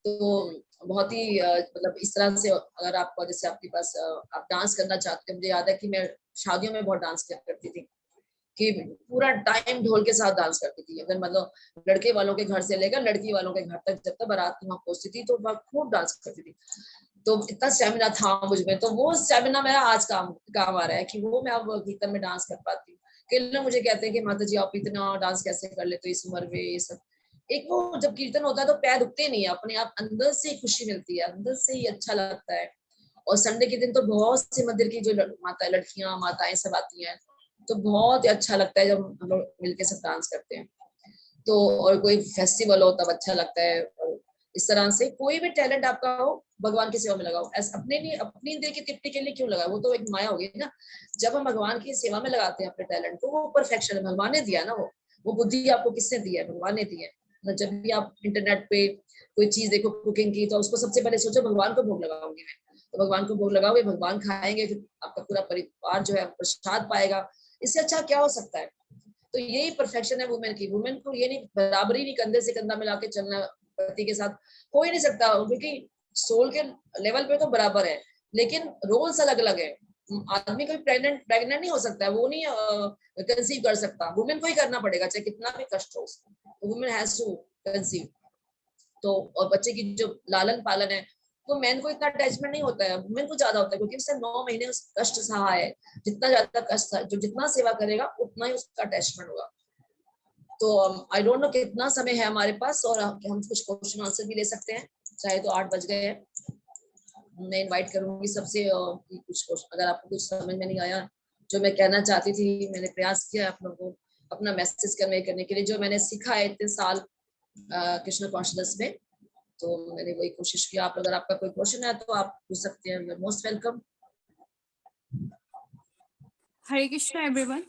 तो बहुत ही मतलब इस तरह से अगर आपको, जैसे आपके पास आप डांस करना चाहते हैं, मुझे याद है कि मैं शादियों में बहुत डांस किया करती थी, कि पूरा टाइम ढोल के साथ डांस करती थी। अगर मतलब लड़के वालों के घर से लेकर लड़की वालों के घर तक, जब तक बारात वहां पहुंचती थी, तो वह खूब डांस करती थी। तो इतना स्टेमिना था मुझ में, तो वो स्टेमिना मेरा आज काम आ रहा है, कि वो मैं अब कीर्तन में डांस कर पाती हूँ। कई लोग मुझे कहते हैं कि माता जी आप इतना डांस कैसे कर लेते हो इस उम्र में, ये सब। एक वो जब कीर्तन होता है तो पैर रुकते नहीं है, अपने आप अंदर से खुशी मिलती है, अंदर से ही अच्छा लगता है। और संडे के दिन तो बहुत से मंदिर की जो लड़कियां माताएं सब आती हैं, तो बहुत ही अच्छा लगता है जब हम लोग मिलके सब डांस करते हैं। तो और कोई फेस्टिवल हो तब अच्छा लगता है। और इस तरह से कोई भी टैलेंट आपका हो, भगवान की सेवा में लगाओ। ऐसे अपने लिए, अपनी दिल की तृप्ति के लिए क्यों लगाओ, वो तो एक माया होगी ना। जब हम भगवान की सेवा में लगाते हैं अपने टैलेंट को, वो परफेक्शन है, भगवान ने दिया ना। वो बुद्धि आपको किसने दी है? भगवान ने दी है। मतलब जब भी आप इंटरनेट पे कोई चीज देखो कुकिंग की, तो उसको सबसे पहले सोचो भगवान को भोग लगाऊंगी मैं, तो भगवान को भोग लगाओगे, भगवान खाएंगे, फिर आपका पूरा परिवार जो है प्रसाद पाएगा। इससे अच्छा क्या हो सकता है? तो यही परफेक्शन है वुमेन की। वुमेन को ये नहीं, बराबरी नहीं, कंधे से कंधा मिला के चलना पति के साथ हो ही नहीं सकता, क्योंकि सोल के लेवल पे तो बराबर है, लेकिन रोल्स अलग अलग है। आदमी कोई प्रेग्नेंट नहीं हो सकता है, वो नहीं कंसीव कर सकता, वुमेन को ही करना पड़ेगा, चाहे कितना भी कष्ट हो उसको, वुमेन हैज टू कंसीव। तो और बच्चे की जो लालन पालन है, तो मैन को इतना अटैचमेंट नहीं होता है, वुमेन को ज्यादा होता है, क्योंकि उसने 9 महीने उस कष्ट सहा है। जितना ज्यादा कष्ट, जो जितना सेवा करेगा उतना ही उसका अटैचमेंट होगा। तो आई डोंट नो कितना समय है हमारे पास, और हम कुछ क्वेश्चन आंसर भी ले सकते हैं, चाहे तो 8 बज गए हैं। मैं इनवाइट करूंगी सबसे, कुछ क्वेश्चन अगर आपको कुछ समझ में नहीं आया, जो मैं कहना चाहती थी, मैंने प्रयास किया आप लोगों को अपना मैसेज करने के लिए, जो मैंने सीखा है इतने साल कृष्ण कॉन्शियसनेस में, तो मैंने वही कोशिश किया। आप अगर आपका कोई क्वेश्चन है तो आप पूछ सकते हैं, you are most welcome. Hare Krishna everyone.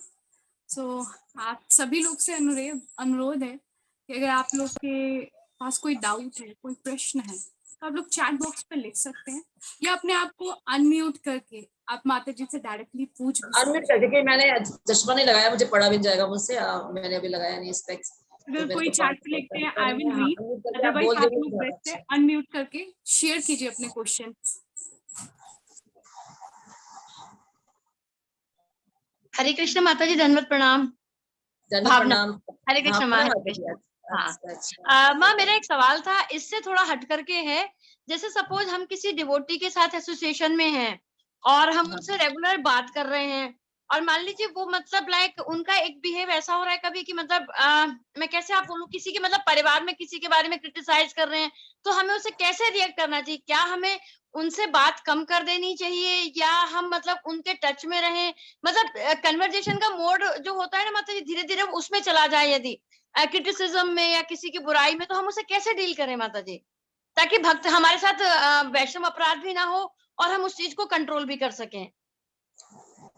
So आप सभी लोग से अनुरोध है कि अगर आप लोग के पास कोई डाउट है, कोई प्रश्न है, तो आप लोग चैट बॉक्स पे लिख सकते हैं, या अपने आप को अनम्यूट करके आप माता जी से डायरेक्टली पूछ भी सकते अनम्यूट करके, कि मैंने चश्मा नहीं लगाया, मुझे पढ़ा भी नहीं जाएगा मुझसे, मैंने अभी लगाया नहीं स्पेक्स, हैं। तो अगर मेरे कोई को चैट पे लिखते हैं आई विल रीड, अनम्यूट करके आप अदरवाइज बोल आप देंगे तो लोग ज्यादा बेस्ट है अच्छा है। अनम्यूट करके शेयर कीजिए अपने क्वेश्चन। हरे कृष्ण माता जी, दंडवत प्रणाम। धन्य भावना। प्रणाम। हरे हाँ, कृष्ण माँ, हरे कृष्ण। हाँ। माँ, मेरा एक सवाल था, इससे थोड़ा हट करके है। जैसे सपोज हम किसी डिवोटी के साथ एसोसिएशन में हैं और हम हाँ। उनसे रेगुलर बात कर रहे हैं, और मान लीजिए वो मतलब लाइक उनका एक बिहेव ऐसा हो रहा है कभी कि मतलब मैं कैसे आप बोलूं, किसी के मतलब परिवार में किसी के बारे में क्रिटिसाइज कर रहे हैं, तो हमें उसे कैसे रिएक्ट करना चाहिए? क्या हमें उनसे बात कम कर देनी चाहिए, या हम मतलब उनके टच में रहें? मतलब कन्वर्जेशन का मोड जो होता है ना, मतलब धीरे धीरे उसमें चला जाए, यदि क्रिटिसिज्म में या किसी की बुराई में, तो हम उसे कैसे डील करें माता जी, ताकि भक्त हमारे साथ वैष्णव अपराध भी ना हो और हम उस चीज को कंट्रोल भी कर सकें?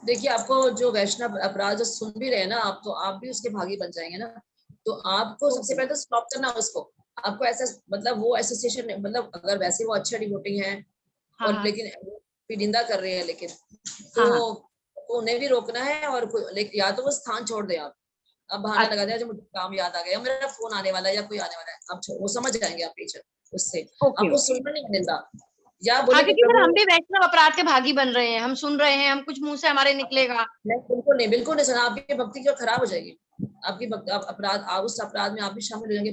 देखिए, आपको जो वैष्णव अपराध जो सुन भी रहे हैं ना आप, तो आप भी उसके भागी बन जाएंगे ना। तो आपको सबसे पहले तो स्टॉप करना उसको। आपको ऐसा मतलब वो एसोसिएशन, मतलब अगर वैसे वो अच्छे डिवोटी हैं हाँ, और हाँ, लेकिन निंदा कर रहे हैं, लेकिन हाँ, हाँ, तो उन्हें भी रोकना है, और या तो वो स्थान छोड़ दे आप। अब बहाना लगा दिया, जो मुझे काम याद आ गया, मेरा फोन आने वाला है या कोई आने वाला है, आप वो समझ जाएंगे आप पीछे उससे। ओके, आपको ओके। सुनना नहीं है निंदा, या हाँ, बोले कि क्योंकि फिर प्रभु, हम भी वैष्णव अपराध के भागी बन रहे हैं, हम सुन रहे हैं, हम कुछ मुंह से हमारे निकलेगा। नहीं, बिल्कुल नहीं सुना, आपकी भक्ति जो खराब हो जाएगी। आपकी अपराध, आप उस अपराध में आप भी शामिल हो जाएंगे।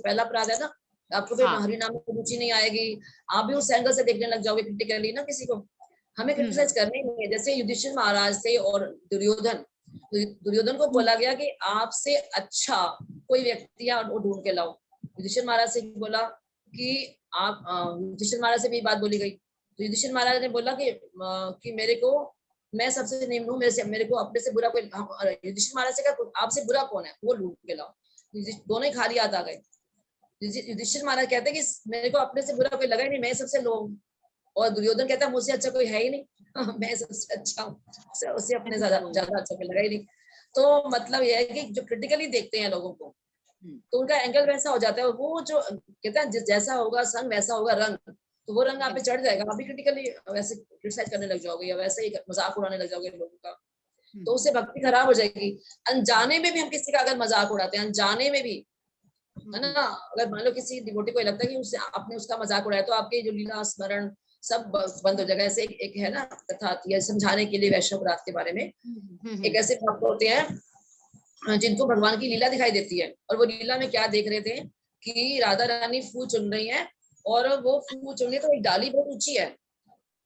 पहला अपराध है ना, आपको फिर हाँ। हरि नाम में रुचि नहीं आएगी। आप भी उस एंगल से देखने लग जाओगे क्रिटिकली ना किसी को। हमें हम्म। क्रिटिसाइज करनी नहीं है। जैसे युधिष्ठिर महाराज थे और दुर्योधन को बोला गया कि आपसे अच्छा कोई व्यक्ति है वो ढूंढ के लाओ। युधिष्ठिर महाराज से बोला कि आप युधिष्ठिर महाराज से भी बात बोली गई, तो युधिष्ठिर महाराज ने बोला कि मेरे को, मैं सबसे निम्न हूँ, मेरे को अपने से बुरा कोई, युधिष्ठिर महाराज से कहा आपसे बुरा कौन है, वो ढूंढ के लाओ। दोनों ही खाली हाथ आ गए। युधिष्ठिर महाराज कहते हैं कि मेरे को अपने से बुरा कोई लगा ही नहीं, मैं सबसे लो हूँ। और दुर्योधन कहता है मुझसे अच्छा कोई है ही नहीं, मैं सबसे अच्छा हूँ, उसे अपने ज्यादा अच्छा कोई लगा ही नहीं। तो मतलब यह है कि जो क्रिटिकली देखते हैं लोगों को, तो उनका एंगल वैसा हो जाता है। वो जो कहते हैं जैसा होगा संग वैसा होगा रंग, तो वो रंग आप पे चढ़ जाएगा, आप भी क्रिटिकली वैसे क्रिटिसाइज करने लग जाओगे या वैसे ही मजाक उड़ाने लग जाओगे लोगों का, तो उससे भक्ति खराब हो जाएगी। अनजाने में भी हम किसी का अगर मजाक उड़ाते हैं, अनजाने में भी, है ना, अगर मान लो किसी डिवोटी को लगता है कि उससे आपने उसका मजाक उड़ाया, तो आपके जो लीला स्मरण सब बंद हो जाएगा। ऐसे एक है ना कथा आती है समझाने के लिए वैष्णव अपराध के बारे में। एक ऐसे भक्त होते हैं जिनको भगवान की लीला दिखाई देती है, और वो लीला में क्या देख रहे थे कि राधा रानी फूल चुन रही है, और वो फूल चुन रही, तो एक डाली बहुत ऊंची है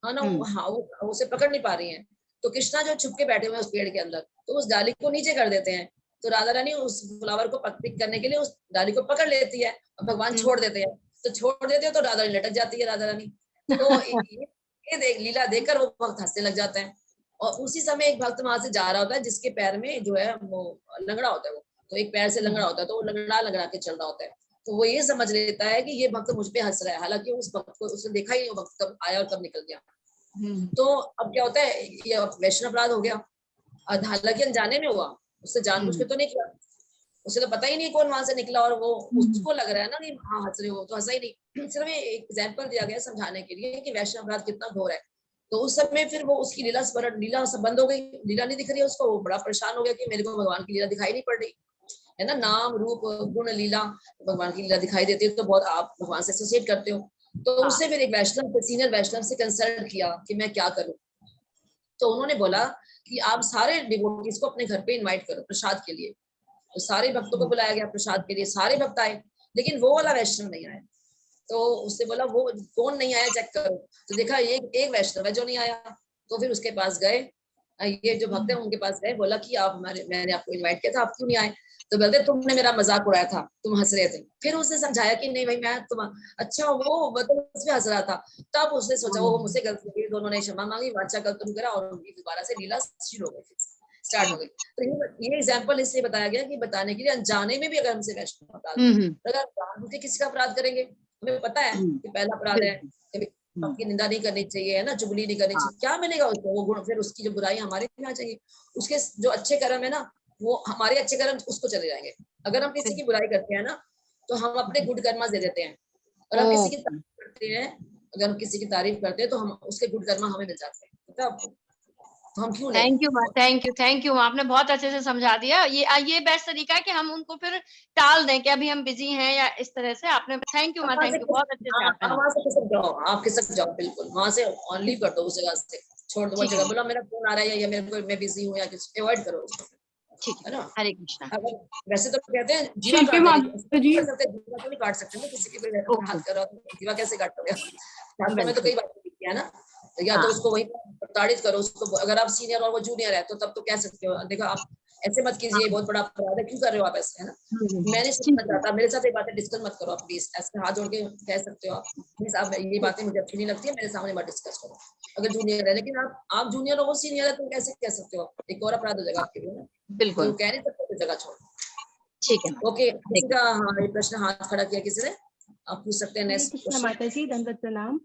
ना, हाँ वो उसे पकड़ नहीं पा रही है। तो कृष्णा जो छुप के बैठे हुए हैं उस पेड़ के अंदर, तो उस डाली को नीचे कर देते हैं। तो राधा रानी उस फ्लावर को पिक करने के लिए उस डाली को पकड़ लेती है, और भगवान छोड़ देते हैं। तो छोड़ देते हैं तो राधा रानी लटक जाती है, राधा रानी। तो ये देख लीला देखकर वो भक्त हंसने लग जाते हैं। और उसी समय एक भक्त वहां से जा रहा होता है, जिसके पैर में जो है वो लंगड़ा होता है, वो तो एक पैर से लंगड़ा होता है, तो वो लंगड़ा के चल रहा होता है। तो वो ये समझ लेता है कि ये भक्त मुझ पे हंस रहा है, हालांकि उस भक्त को उसने देखा ही नहीं, वो भक्त कब आया और कब निकल गया। तो अब क्या होता है, ये वैष्णव अपराध हो गया, हालांकि अनजाने में हुआ, उससे जानबूझ के तो नहीं किया, उसे तो पता ही नहीं कौन वहां से निकला, और वो उसको लग रहा है ना कि हाँ हंस रहे हो, तो हंसा ही नहीं। सिर्फ एक एग्जाम्पल दिया गया समझाने के लिए कि वैष्णव अपराध कितना घोर है। तो उस समय फिर वो उसकी लीला स्मरण, लीला सब बंद हो गई, लीला नहीं दिख रही है उसको, वो बड़ा परेशान हो गया कि मेरे को भगवान की लीला दिखाई नहीं पड़ रही है ना, नाम रूप गुण लीला, भगवान की लीला दिखाई देती है तो बहुत आप भगवान से एसोसिएट करते हो। तो उससे फिर एक वैष्णव, सीनियर वैष्णव से कंसल्ट किया कि मैं क्या करूं। तो उन्होंने बोला कि आप सारे डिवोटीज को अपने घर पे इनवाइट करो प्रसाद के लिए। तो सारे भक्तों को बुलाया गया प्रसाद के लिए, सारे भक्त आए, लेकिन वो वाला वैष्णव नहीं आया। तो उससे बोला वो कौन नहीं आया चेक करो, तो देखा एक वैष्णव है जो नहीं आया। तो फिर उसके पास गए, ये जो भक्त है उनके पास गए, बोला कि आप मैंने आपको इनवाइट किया था, आप क्यों नहीं आए। तो बोलते तुमने मेरा मजाक उड़ाया था, तुम हंस रहे थे। फिर उसने समझाया कि नहीं भाई मैं तुम अच्छा वो मतलब उसमें हंस रहा था। तब उसने सोचा वो मुझसे गलती हुई, दोनों ने क्षमा मांगी, वाचा गलती करा, और उनकी दोबारा से लीला शुरू हो गई, स्टार्ट हो गई। तो ये एग्जाम्पल इसलिए बताया गया कि बताने के लिए अनजाने में भी अगर हमसे वैष्णव अपराध, अगर जानबूझ के किसी का अपराध करेंगे, हमें पता है कि पहला अपराध है आपकी निंदा नहीं करनी चाहिए, है ना, चुगली नहीं करनी चाहिए। क्या मिलेगा उसको, वो गुण, फिर उसकी जो बुराई हमारे में आ जाएगी, उसके जो अच्छे कर्म है ना, वो हमारे अच्छे कर्म उसको चले जाएंगे। अगर हम किसी की बुराई करते हैं ना, तो हम अपने गुड कर्मा दे देते हैं, और हम किसी की तारीफ करते हैं, अगर हम किसी की तारीफ करते हैं तो हम उसके गुड कर्मा हमें मिल जाते हैं, पता है आपको, तो हम क्यों थैंक यू थैंक यू, आपने बहुत अच्छे से समझा दिया। ये बेस्ट तरीका है कि हम उनको फिर टाल दें कि अभी हम बिजी हैं या इस तरह से। आपने थैंक यू थैंक यू, बहुत अच्छे से आपने। वहां से खिसक जाओ, आप खिसक जाओ, बिल्कुल वहां से लीव कर दो, उस जगह से छोड़ दो, वो जगह बोला मेरा फोन आ रहा है या मेरे को मैं बिजी हूँ या कुछ, अवॉइड करो उसको, ठीक है ना। हरे कृष्णा। अगर वैसे तो कहते हैं जीवा शिल्पी काट माता जी, जीवा तो नहीं काट सकते ना किसी के भी हाथ कर रहा हो, जीवा कैसे काटोगे, शास्त्रों में तो कई बातें लिखी है ना। या तो उसको वही प्रताड़ित करो उसको, अगर आप सीनियर और वो जूनियर है तो तब तो कह सकते हो देखो आप ऐसे मत कीजिए, बहुत बड़ा अपराध है, क्यों कर रहे हो आप ऐसे, है ना। मैंने समझना चाहता, मेरे साथ ये बातें डिस्कस मत करो आप प्लीज, ऐसे हाथ जोड़ के कह सकते हो आप प्लीज, आप ये बातें मुझे अच्छी नहीं लगती है, मेरे सामने मत डिस्कस करो अगर जूनियर है। लेकिन आप जूनियर हो वो सीनियर है, तो कैसे कह सकते हो, एक और अपराध हो जाएगा आपके लिए ना, बिल्कुल तो कह नहीं सकते जगह छोड़। ठीक है। ओके, किसी का हाँ ये प्रश्न हाथ खड़ा किया किसी ने, आप पूछ सकते हैं हरे नेक्स्ट कृष्ण क्वेश्चन। माता जी, दंडवत प्रणाम।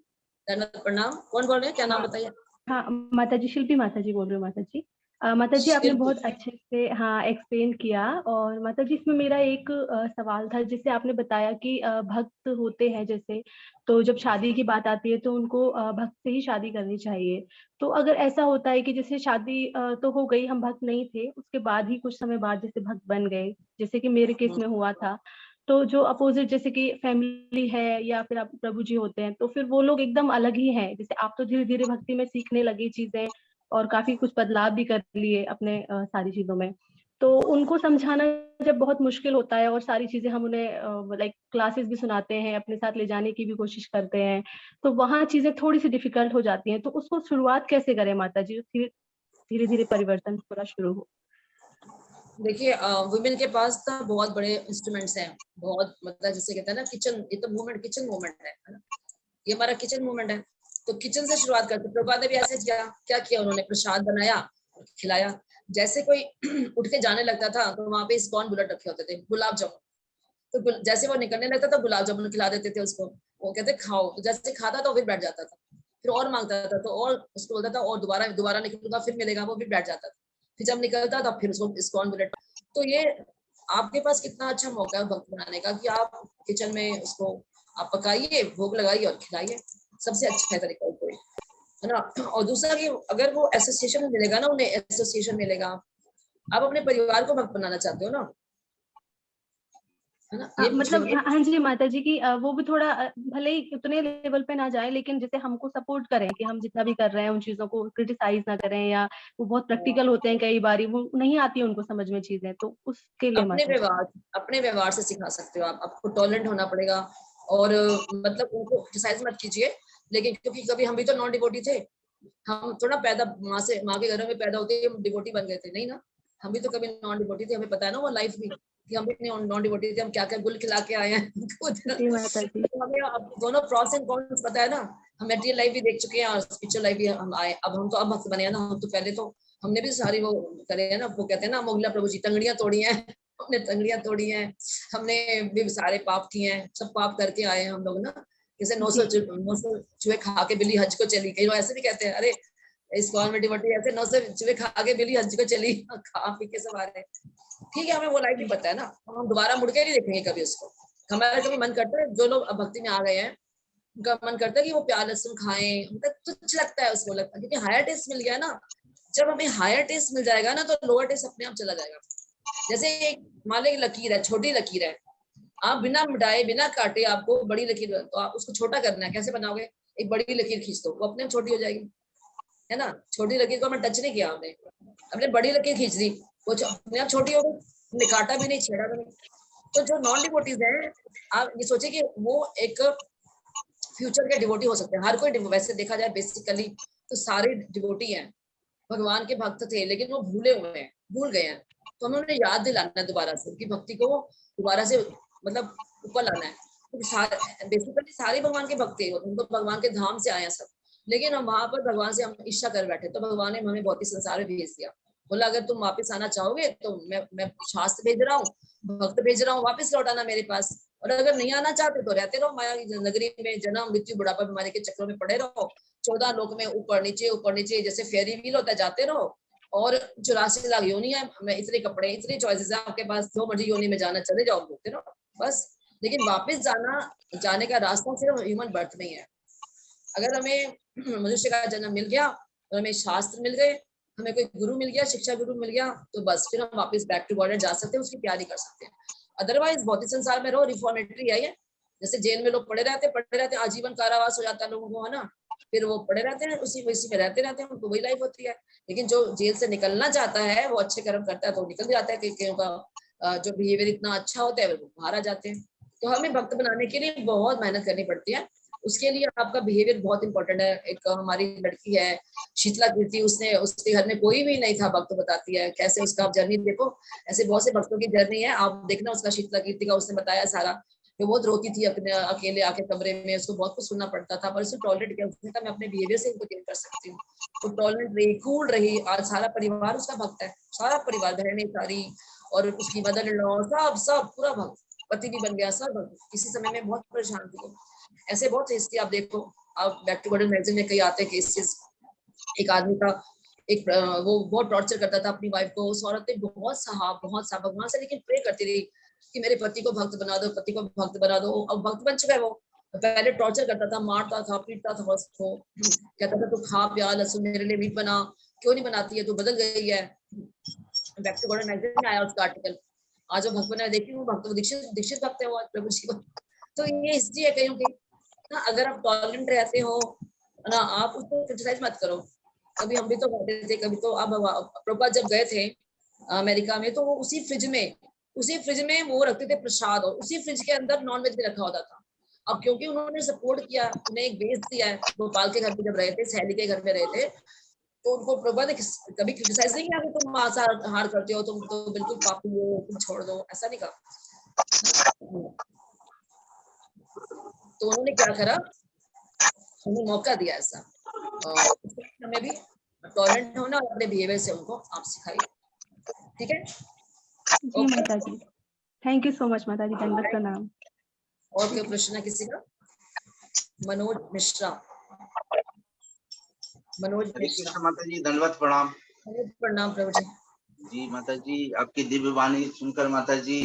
धन्यवाद, प्रणाम। कौन बोल रहे हैं, क्या नाम हाँ बताइए। हाँ माता जी, शिल्पी माता जी बोल रही हूँ माता जी। माता जी आपने शिल्पी। बहुत अच्छे से हाँ एक्सप्लेन किया। और माता जी इसमें मेरा एक सवाल था, जैसे आपने बताया कि भक्त होते हैं जैसे, तो जब शादी की बात आती है तो उनको भक्त से ही शादी करनी चाहिए। तो अगर ऐसा होता है कि जैसे शादी तो हो गई, हम भक्त नहीं थे, उसके बाद ही कुछ समय बाद जैसे भक्त बन गए, जैसे कि मेरे केस में हुआ था, तो जो अपोजिट जैसे कि फैमिली है या फिर आप प्रभु जी होते हैं, तो फिर वो लोग एकदम अलग ही हैं। जैसे आप तो धीरे धीरे भक्ति में सीखने लगे चीजें, और काफी कुछ बदलाव भी कर लिए अपने सारी चीजों में, तो उनको समझाना जब बहुत मुश्किल होता है, और सारी चीजें हम उन्हें लाइक क्लासेस भी सुनाते हैं, अपने साथ ले जाने की भी कोशिश करते हैं, तो वहाँ चीजें थोड़ी सी डिफिकल्ट हो जाती हैं। तो उसको शुरुआत कैसे करें माता जी, धीरे धीरे परिवर्तन थोड़ा शुरू हो। देखिए वुमेन के पास तो बहुत बड़े इंस्ट्रूमेंट्स हैं, बहुत मतलब जैसे कहते हैं ना किचन, ये तो मूवमेंट किचन मूवमेंट है ना, ये हमारा किचन मूवमेंट है। तो किचन से शुरुआत करते, प्रभुपाद ने भी ऐसे क्या किया, उन्होंने प्रसाद बनाया खिलाया। जैसे कोई उठ के जाने लगता था तो वहां पे स्पॉन बुलेट रखे होते थे, गुलाब जामुन, तो जैसे वो निकलने लगता था गुलाब जामुन खिला देते थे उसको, वो कहते खाओ, तो जैसे खाता था फिर बैठ जाता था, फिर और मांगता था तो और उसको बोलता था और दोबारा दोबारा निकलूंगा फिर मिलेगा, वो भी बैठ जाता था, फिर जब निकलता था फिर उसको इस्कॉन बुलेट। तो ये आपके पास कितना अच्छा मौका है भक्त बनाने का कि आप किचन में उसको आप पकाइए, भोग लगाइए और खिलाइए, सबसे अच्छा है तरीका कोई, है ना। और दूसरा कि अगर वो एसोसिएशन में मिलेगा ना, उन्हें एसोसिएशन मिलेगा, आप अपने परिवार को भक्त बनाना चाहते हो ना, है ना, ये मतलब पूछेंगे। हाँ जी माता जी की वो भी थोड़ा भले ही उतने लेवल पे ना जाए, लेकिन जैसे हमको सपोर्ट करें कि हम जितना भी कर रहे हैं उन चीजों को क्रिटिसाइज ना करें, या वो बहुत प्रैक्टिकल होते हैं, कई बारी वो नहीं आती है उनको समझ में चीजें, तो उसके लिए अपने माता जी। व्यवहार अपने व्यवहार से सिखा सकते हो आप, आपको टॉलरेंट होना पड़ेगा, और मतलब उनको क्रिटिसाइज मत कीजिए, लेकिन क्योंकि कभी हम भी तो नॉन डिवोटी थे, हम थोड़ा पैदा माँ के घरों में पैदा होते ही हम डिवोटी बन गए थे, नहीं ना, हम भी तो कभी नॉन डिवोटी थे, हमें पता है ना वो लाइफ भी कि हम भी नॉन डिवोटी थे, हम क्या क्या गुल खिला के आए हैं खुद ना। जी माता जी। तो हमें अब दोनों प्रॉस एंड कॉन्स पता है ना, हम मेटेरियल लाइफ भी देख चुके हैं और स्पिरिचुअल लाइफ भी हम आए, अब हम तो अब भक्त बने हैं ना, हम तो पहले तो हमने भी सारी वो करे है ना, वो कहते हैं ना मोगला प्रभु जी तंगड़ियां तोड़ी हैं हमने तंगड़ियां तोड़ी हैं, हमने भी सारे पाप किए हैं, सब पाप करके आए हैं हम लोग ना, जैसे 900 चूहे खा के बिल्ली हज को चली गई, ऐसे भी कहते हैं, अरे इस कॉमेडी बटी ऐसे 900 चूहे खा के बिल्ली हज को चली, खा पी के सब आ रहे, ठीक है, हमें वो लाइफ भी पता है ना, हम दोबारा मुड़ के नहीं देखेंगे कभी उसको। हमारा कभी मन करता है, जो लोग अब भक्ति में आ गए हैं उनका मन करता है कि वो प्याज लहसुन खाएं, उनका तुच्छ लगता है उसको, लगता है क्योंकि हायर टेस्ट मिल गया ना, जब हमें हायर टेस्ट मिल जाएगा ना तो लोअर टेस्ट अपने आप चला जाएगा। जैसे एक मान ली लकीर है, छोटी लकीर है, आप बिना मिटाए बिना काटे आपको बड़ी लकीर, तो आप उसको छोटा करना है, कैसे बनाओगे, एक बड़ी लकीर खींच दो, वो अपने आप छोटी हो जाएगी, है ना, छोटी लकीर को हमने टच नहीं किया, हमने बड़ी लकीर खींच दी, वो अपने आप छोटी हो गई, हमने काटा भी नहीं, छेड़ा भी नहीं। तो जो नॉन डिवोटीज है, आप ये सोचिए कि वो एक फ्यूचर के डिवोटी हो सकते हैं, हर कोई वैसे देखा जाए बेसिकली तो सारे डिवोटी हैं, भगवान के भक्त थे, लेकिन वो भूले हुए हैं, भूल गए हैं, तो हमें उन्हें याद दिलाना है दोबारा से, उनकी भक्ति को दोबारा से मतलब ऊपर लाना है, क्योंकि बेसिकली सारे भगवान के भक्त थे, उनको भगवान के धाम से आए हैं सब, लेकिन हम वहां पर भगवान से हम इच्छा कर बैठे, तो भगवान ने हमें भौतिक संसार में भेज दिया, बोला अगर तुम वापस आना चाहोगे तो मैं शास्त्र भेज रहा हूँ, भक्त भेज रहा हूँ, वापस लौट आना मेरे पास, और अगर नहीं आना चाहते तो रहते रहो माया की नगरी में, जन्म मृत्यु बुढ़ापा बीमारी के चक्रों में पड़े रहो, 14 लोक में ऊपर नीचे जैसे फेरी व्हील होता है, जाते रहो, और 84 लाख योनि है, मैं इतने कपड़े इतने चॉइसेस है आपके पास, जो मर्जी योनि में जाना चले जाओ, बोलते रहो बस। लेकिन वापस जाने का रास्ता सिर्फ ह्यूमन बर्थ में ही है। अगर हमें मनुष्य का जन्म मिल गया और हमें शास्त्र मिल गए, हमें कोई गुरु मिल गया, शिक्षा गुरु मिल गया, तो बस फिर हम वापस बैक टू बॉर्डर जा सकते हैं, उसकी तैयारी कर सकते हैं। अदरवाइज भौतिक संसार में रहो, रिफॉर्मेटरी है ये, जैसे जेल में लोग पड़े रहते आजीवन कारावास हो जाता है लोगों को, है ना, फिर वो पड़े रहते हैं उसी में रहते हैं, उनको वही लाइफ होती है। लेकिन जो जेल से निकलना चाहता है वो अच्छे कर्म करता है तो निकल जाता है, क्योंकि उनका जो बिहेवियर इतना अच्छा होता है वो बाहर आ जाते हैं। तो हमें भक्त बनाने के लिए बहुत मेहनत करनी पड़ती है, उसके लिए आपका बिहेवियर बहुत इंपॉर्टेंट है। एक हमारी लड़की है शीतला कीर्ति, उसके घर में कोई भी नहीं था, भक्त बताती है कैसे उसका आप जर्नी देखो, ऐसे बहुत से भक्तों की जर्नी है, आप देखना उसका शीतला कीर्ति का, उसने बताया सारा, वो बहुत रोती थी अपने अकेले आके कमरे में, उसको बहुत कुछ सुनना पड़ता था, पर उसने टॉलरेट किया, उसने कहा मैं अपने बिहेवियर से इनको चेंज कर सकती हूँ, वो टॉलरेट रही, कूल रही, आज सारा परिवार उसका भक्त है, सारा परिवार, बहनें सारी, और उसकी मदर इन लॉ सब पूरा भक्त, पति भी बन गया, सब भक्त। किसी समय में बहुत परेशान थी, ऐसे बहुत हिस्ट्री आप देखो, आप बैक टू बॉर्डर मैगजीन में कई आते हैं केसेस, एक आदमी था, एक वो बहुत टॉर्चर करता था अपनी वाइफ को, उस औरत ने बहुत सा भगवान से लेकिन प्रे करती रही कि मेरे पति को भक्त बना दो, पति को भक्त बना दो। अब भक्त बन चुका है वो, पहले टॉर्चर करता था, मारता था, पीटता था उसको, कहता था तू खा प्याज लहसुन मेरे लिए मीट बना, क्यों नहीं बनाती है, तू बदल गई है। बैक टू बॉर्डर मैगजीन में आया उसका आर्टिकल, आज वो भक्त बना, देखिए वो भक्त, दीक्षित भक्त है वो प्रभु जी को। तो ये हिस्ट्री है कहीं ना, अगर आप टॉलरेंट रहते हो ना, आप उसको क्रिटिसाइज मत करो। कभी हम भी तो करते थे, कभी तो अब प्रभुपाद जब गए थे अमेरिका में, तो वो उसी फ्रिज में वो रखते थे प्रसाद, और उसी फ्रिज के अंदर नॉनवेज भी रखा होता था। अब क्योंकि उन्होंने सपोर्ट किया, उन्हें एक बेस दिया है, गोपाल के घर में जब रहे थे, सहेली के घर में रहे थे, तो उनको प्रभुपाद ने कभी क्रिटिसाइज नहीं किया कि तुम मांसाहार करते हो, तुम तो बिल्कुल पापी हो, तुम छोड़ दो, ऐसा नहीं कहा। तो उन्होंने क्या करा, हमें मौका दिया ऐसा, हमें भी टॉलरेंट होना और अपने बिहेवियर से उनको आप सिखाइए, ठीक है। जी माता जी, थैंक यू सो मच माता जी, दंडवत प्रणाम। और कोई प्रश्न है किसी का? मनोज मिश्रा। मनोज हरे मिश्रा। कृष्ण माता जी, दंडवत प्रणाम। प्रणाम प्रभु जी। जी माता जी, आपकी दिव्य वाणी सुनकर माता जी,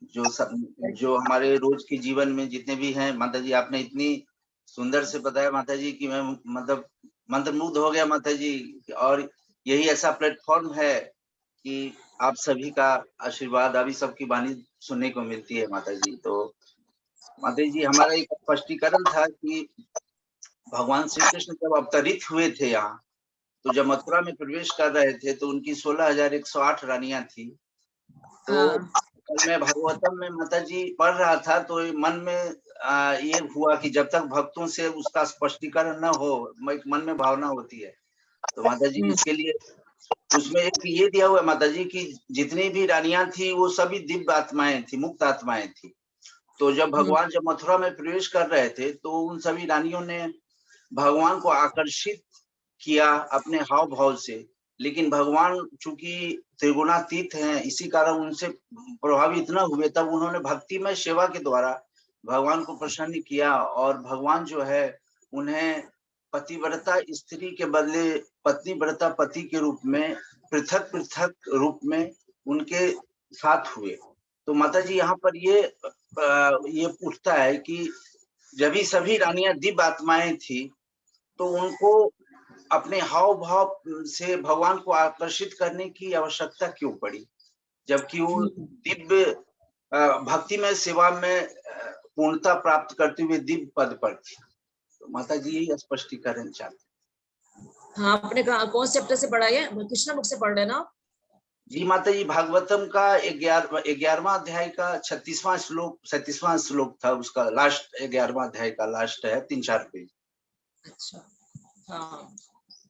जो हमारे रोज के जीवन में जितने भी हैं माता जी, आपने इतनी सुंदर से बताया माता जी कि मैं मतलब मंत्रमुग्ध हो गया माता जी। और यही ऐसा प्लेटफॉर्म है कि आप सभी का आशीर्वाद, अभी सबकी वाणी सुनने को मिलती है माता जी। तो माता जी, हमारा एक स्पष्टीकरण था कि भगवान श्री कृष्ण जब अवतरित हुए थे यहाँ, तो जब मथुरा में प्रवेश कर रहे थे तो उनकी 16,108 रानियां थी। तो कल मैं भागवतम में माता जी पढ़ रहा था तो मन में ये हुआ कि जब तक भक्तों से उसका स्पष्टीकरण न हो, मन में भावना होती है। तो माता जी इसके लिए उसमें एक ये दिया हुआ है माता जी कि जितनी भी रानियां थी वो सभी दिव्य आत्माएं थी, मुक्त आत्माएं थी। तो जब भगवान जब मथुरा में प्रवेश कर रहे थे तो उन सभी रानियों ने भगवान को आकर्षित किया अपने हाव भाव से, लेकिन भगवान चूंकि त्रिगुणातीत हैं, इसी कारण उनसे प्रभावित न हुए। तब उन्होंने भक्तिमय सेवा के द्वारा भगवान को प्रसन्न किया और भगवान जो है उन्हें पतिव्रता स्त्री के बदले पत्नीव्रता पति के रूप में पृथक पृथक रूप में उनके साथ हुए। तो माता जी यहाँ पर ये उठता है कि जब ही सभी रानियां दिव्य आत्माएं थी तो उनको अपने हाव भाव से भगवान को आकर्षित करने की आवश्यकता क्यों पड़ी, जबकि वो दिव्य भक्तिमय सेवा में पूर्णता प्राप्त करते हुए दिव्य पद पर थी। तो माता जी यही स्पष्टीकरण चाहते। हाँ, आपने कहा कौन चैप्टर से पढ़ा है? कृष्ण बुक से पढ़ रहे ना? जी माता जी, भागवतम का 11वां अध्याय का 37वां श्लोक था, उसका लास्ट 11वां अध्याय का लास्ट है, 3-4 पेज। अच्छा, हाँ।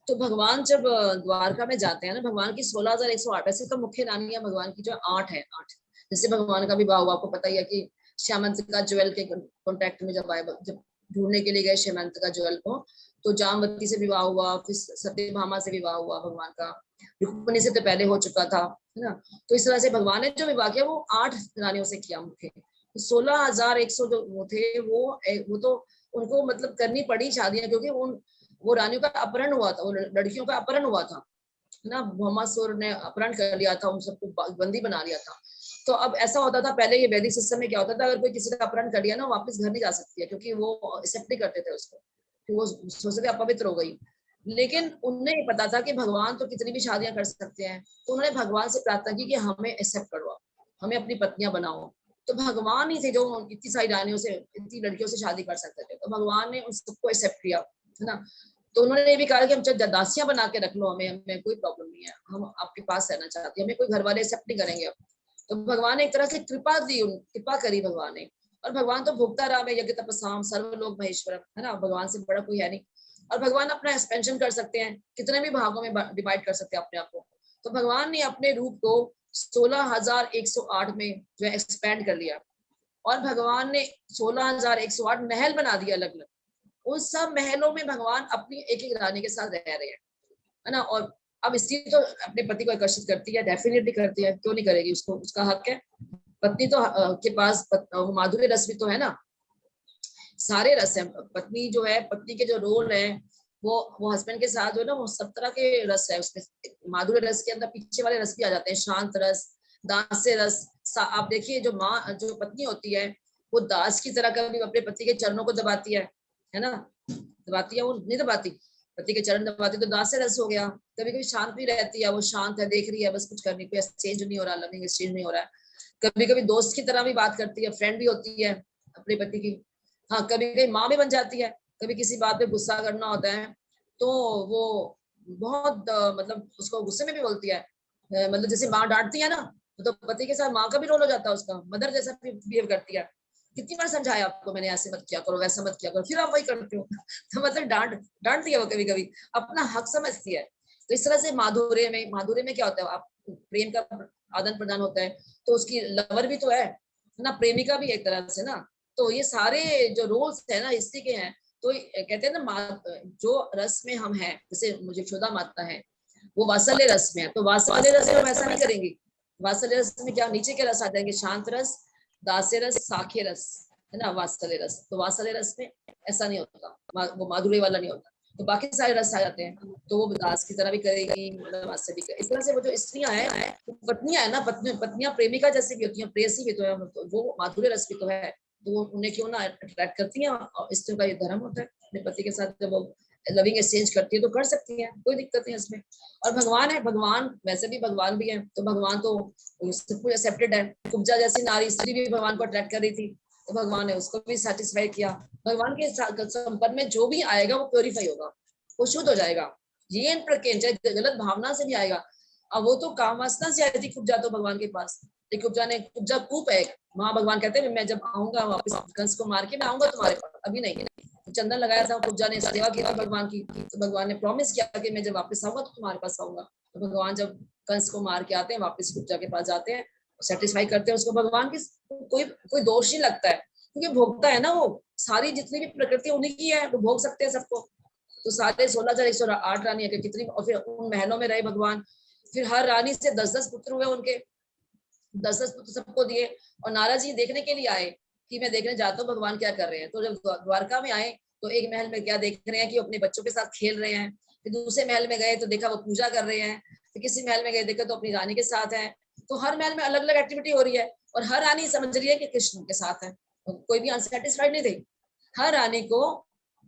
तो भगवान जब द्वारका में जाते हैं ना, भगवान की 16,108, ऐसे तो मुख्य रानियां भगवान की जो 8 है, 8। जैसे भगवान का विवाह हुआ, आपको पता ही है कि श्यामंतिका ज्वेल के कॉन्टेक्ट में जब आए, जब ढूंढने के लिए गए श्यामंतिका ज्वेल को, तो जामवती से विवाह हुआ, फिर सत्यभामा से विवाह हुआ भगवान का, रुक्मिणी से तो पहले हो चुका था, है ना। तो इस तरह से भगवान ने जो विवाह किया वो 8 रानियों से किया मुख्य। 16,100 जो वो थे वो तो उनको मतलब करनी पड़ी शादियां, क्योंकि वो रानियों का अपहरण हुआ था, वो लड़कियों का अपहरण हुआ था ना। भौमासुर ने अपहरण कर लिया था, उन सबको बंदी बना लिया था। तो अब ऐसा होता था पहले, ये वैदिक सिस्टम में क्या होता था, अगर कोई किसी का अपहरण कर लिया ना, वापस घर नहीं जा सकती है, क्योंकि वो एक्सेप्ट नहीं करते थे उसको, कि वो सोचते थे अपवित्र हो गई। लेकिन उन्हें ये पता था कि भगवान तो कितनी भी शादियां कर सकते हैं, तो उन्होंने भगवान से प्रार्थना की कि हमें एक्सेप्ट करो, हमें अपनी पत्नियां बनाओ। तो भगवान ही थे जो इतनी सारी रानियों से, इतनी लड़कियों से शादी कर सकते थे। तो भगवान ने उन सबको एक्सेप्ट किया, है ना। तो उन्होंने ये भी कहा कि हम चाहे दासियां बना के रख लो, हमें कोई प्रॉब्लम नहीं है, हम आपके पास रहना चाहते हैं, हमें कोई घर वाले एक्सेप्ट नहीं करेंगे अब। तो भगवान ने एक तरह से कृपा दी, कृपा करी भगवान ने। और भगवान तो भोक्ता राम है, यज्ञ तपस्याम सर्वलोक महेश्वरम, है ना। भगवान से बड़ा कोई है नहीं। और भगवान अपना एक्सपेंशन कर सकते हैं, कितने भी भागों में डिवाइड कर सकते हैं अपने आप को। तो भगवान ने अपने रूप को 16,108 में जो है एक्सपेंड कर लिया, और भगवान ने 16,108 महल बना दिया अलग अलग। उन सब महलों में भगवान अपनी एक एक रानी के साथ रह रहे हैं, है ना। और अब स्त्री तो अपने पति को आकर्षित करती है, डेफिनेटली करती है, क्यों नहीं करेगी, उसको उसका हक है। पत्नी तो के पास माधुर्य रस भी तो है ना, सारे रस है। पत्नी जो है, पत्नी के जो रोल है वो हस्बैंड के साथ जो है ना, वो सब तरह के रस है उसमें। माधुर्य रस के अंदर पीछे वाले रस भी आ जाते हैं, शांत रस, दास्य रस। आप देखिए जो पत्नी होती है, वो दास की तरह कभी अपने पति के चरणों को दबाती है ना, दबाती है, वो नहीं दबाती, पति के चरण दबाती, तो दास्य रस हो गया। कभी कभी शांत भी रहती है, वो शांत है, देख रही है, बस कुछ करने को एक्सचेंज नहीं हो रहा, लविंग एक्सचेंज नहीं हो रहा है। कभी कभी दोस्त की तरह भी बात करती है, फ्रेंड भी होती है अपने पति की। हाँ, कभी कभी माँ भी बन जाती है, कभी किसी बात पे गुस्सा करना होता है तो वो बहुत मतलब उसको गुस्से में भी बोलती है। मतलब जैसे माँ डांटती है ना, तो पति के साथ माँ का भी रोल हो जाता है, उसका मदर जैसा बिहेव करती है। कितनी बार समझाया आपको मैंने, ऐसे मत किया करो, वैसा मत किया करो, फिर आप वही करते हो। तो मतलब डांटती है वो, कभी कभी अपना हक समझती है। तो इस तरह से माधुर्य में क्या होता है, आप प्रेम का आदान प्रदान होता है, तो उसकी लवर भी तो है ना, प्रेमिका भी एक तरह से ना। तो ये सारे जो रोल्स है ना स्त्री के हैं। तो कहते हैं ना, जो रस में हम हैं, जैसे मुझे यशोदा माता है, वो वात्सल्य रस में है, तो वात्सल्य रस में हम ऐसा नहीं करेंगे, वात्सल्य रस में क्या नीचे के रस आ जाएंगे, शांत रस, दास्य रस, साख्य रस, है ना, वात्सल्य रस। तो वात्सल्य रस में ऐसा नहीं होता, वो माधुर्य वाला नहीं होता, तो बाकी सारे रस आ जाते हैं। तो वो दास की तरह भी करेगी, वात्सल्य भी करेगी। इस तरह से वो जो स्त्रियां हैं, पत्नियां है ना, पत्नियां प्रेमिका जैसी भी होती हैं, प्रेयसी भी तो है, तो वो माधुर्य रस भी तो है, तो वो उन्हें क्यों ना अट्रैक्ट करती हैं। और स्त्रियों का ये धर्म होता है, अपने पति के साथ जब वो लविंग एक्सचेंज करती है तो कर सकती है, कोई दिक्कत नहीं इसमें। और भगवान है, भगवान वैसे भी भगवान भी है, तो भगवान तो सब कुछ एक्सेप्टेड है। कुब्जा जैसी नारी स्त्री भी भगवान को अट्रैक्ट कर रही थी, तो भगवान ने उसको भी सेटिस्फाई किया। भगवान के संपर्क में जो भी आएगा वो प्योरीफाई होगा, वो शुद्ध हो जाएगा। ये चाहे गलत भावना से भी आएगा। अब वो तो काम वासना से आई थी कुब्जा तो भगवान के पास, कुब्जा ने, कुब्जा कूप है, वहां भगवान कहते हैं मैं जब आऊंगा वापस कंस को मार के मैं आऊंगा तुम्हारे पास, अभी नहीं। चंदन लगाया था कुब्जा ने, सेवा की थी भगवान की, तो भगवान ने प्रॉमिस किया कि मैं जब वापस आऊंगा तो तुम्हारे पास आऊंगा। तो भगवान जब कंस को मार के आते हैं वापस कुब्जा के पास जाते हैं, सेटिस्फाई करते हैं उसको, भगवान की कोई दोष नहीं लगता है, क्योंकि भोगता है ना वो, सारी जितनी भी प्रकृति उन्हीं की है, वो भोग सकते हैं सबको। तो सारे 16,108 रानी है कितनी, और फिर उन महलों में रहे भगवान, फिर हर रानी से 10-10 पुत्र हुए उनके, 10-10 पुत्र सबको दिए। और नारद जी देखने के लिए आए कि मैं देखने जाता हूँ भगवान क्या कर रहे हैं। तो जब द्वारका में आए तो एक महल में क्या देख रहे हैं कि अपने बच्चों के साथ खेल रहे हैं, फिर दूसरे महल में गए तो देखा वो पूजा कर रहे हैं, फिर किसी महल में गए देखा तो अपनी रानी के साथ है। तो हर महल में अलग अलग एक्टिविटी हो रही है, और हर रानी समझ रही है कि कृष्ण के साथ है, कोई भी अनसेटिस्फाइड नहीं थी। हर रानी को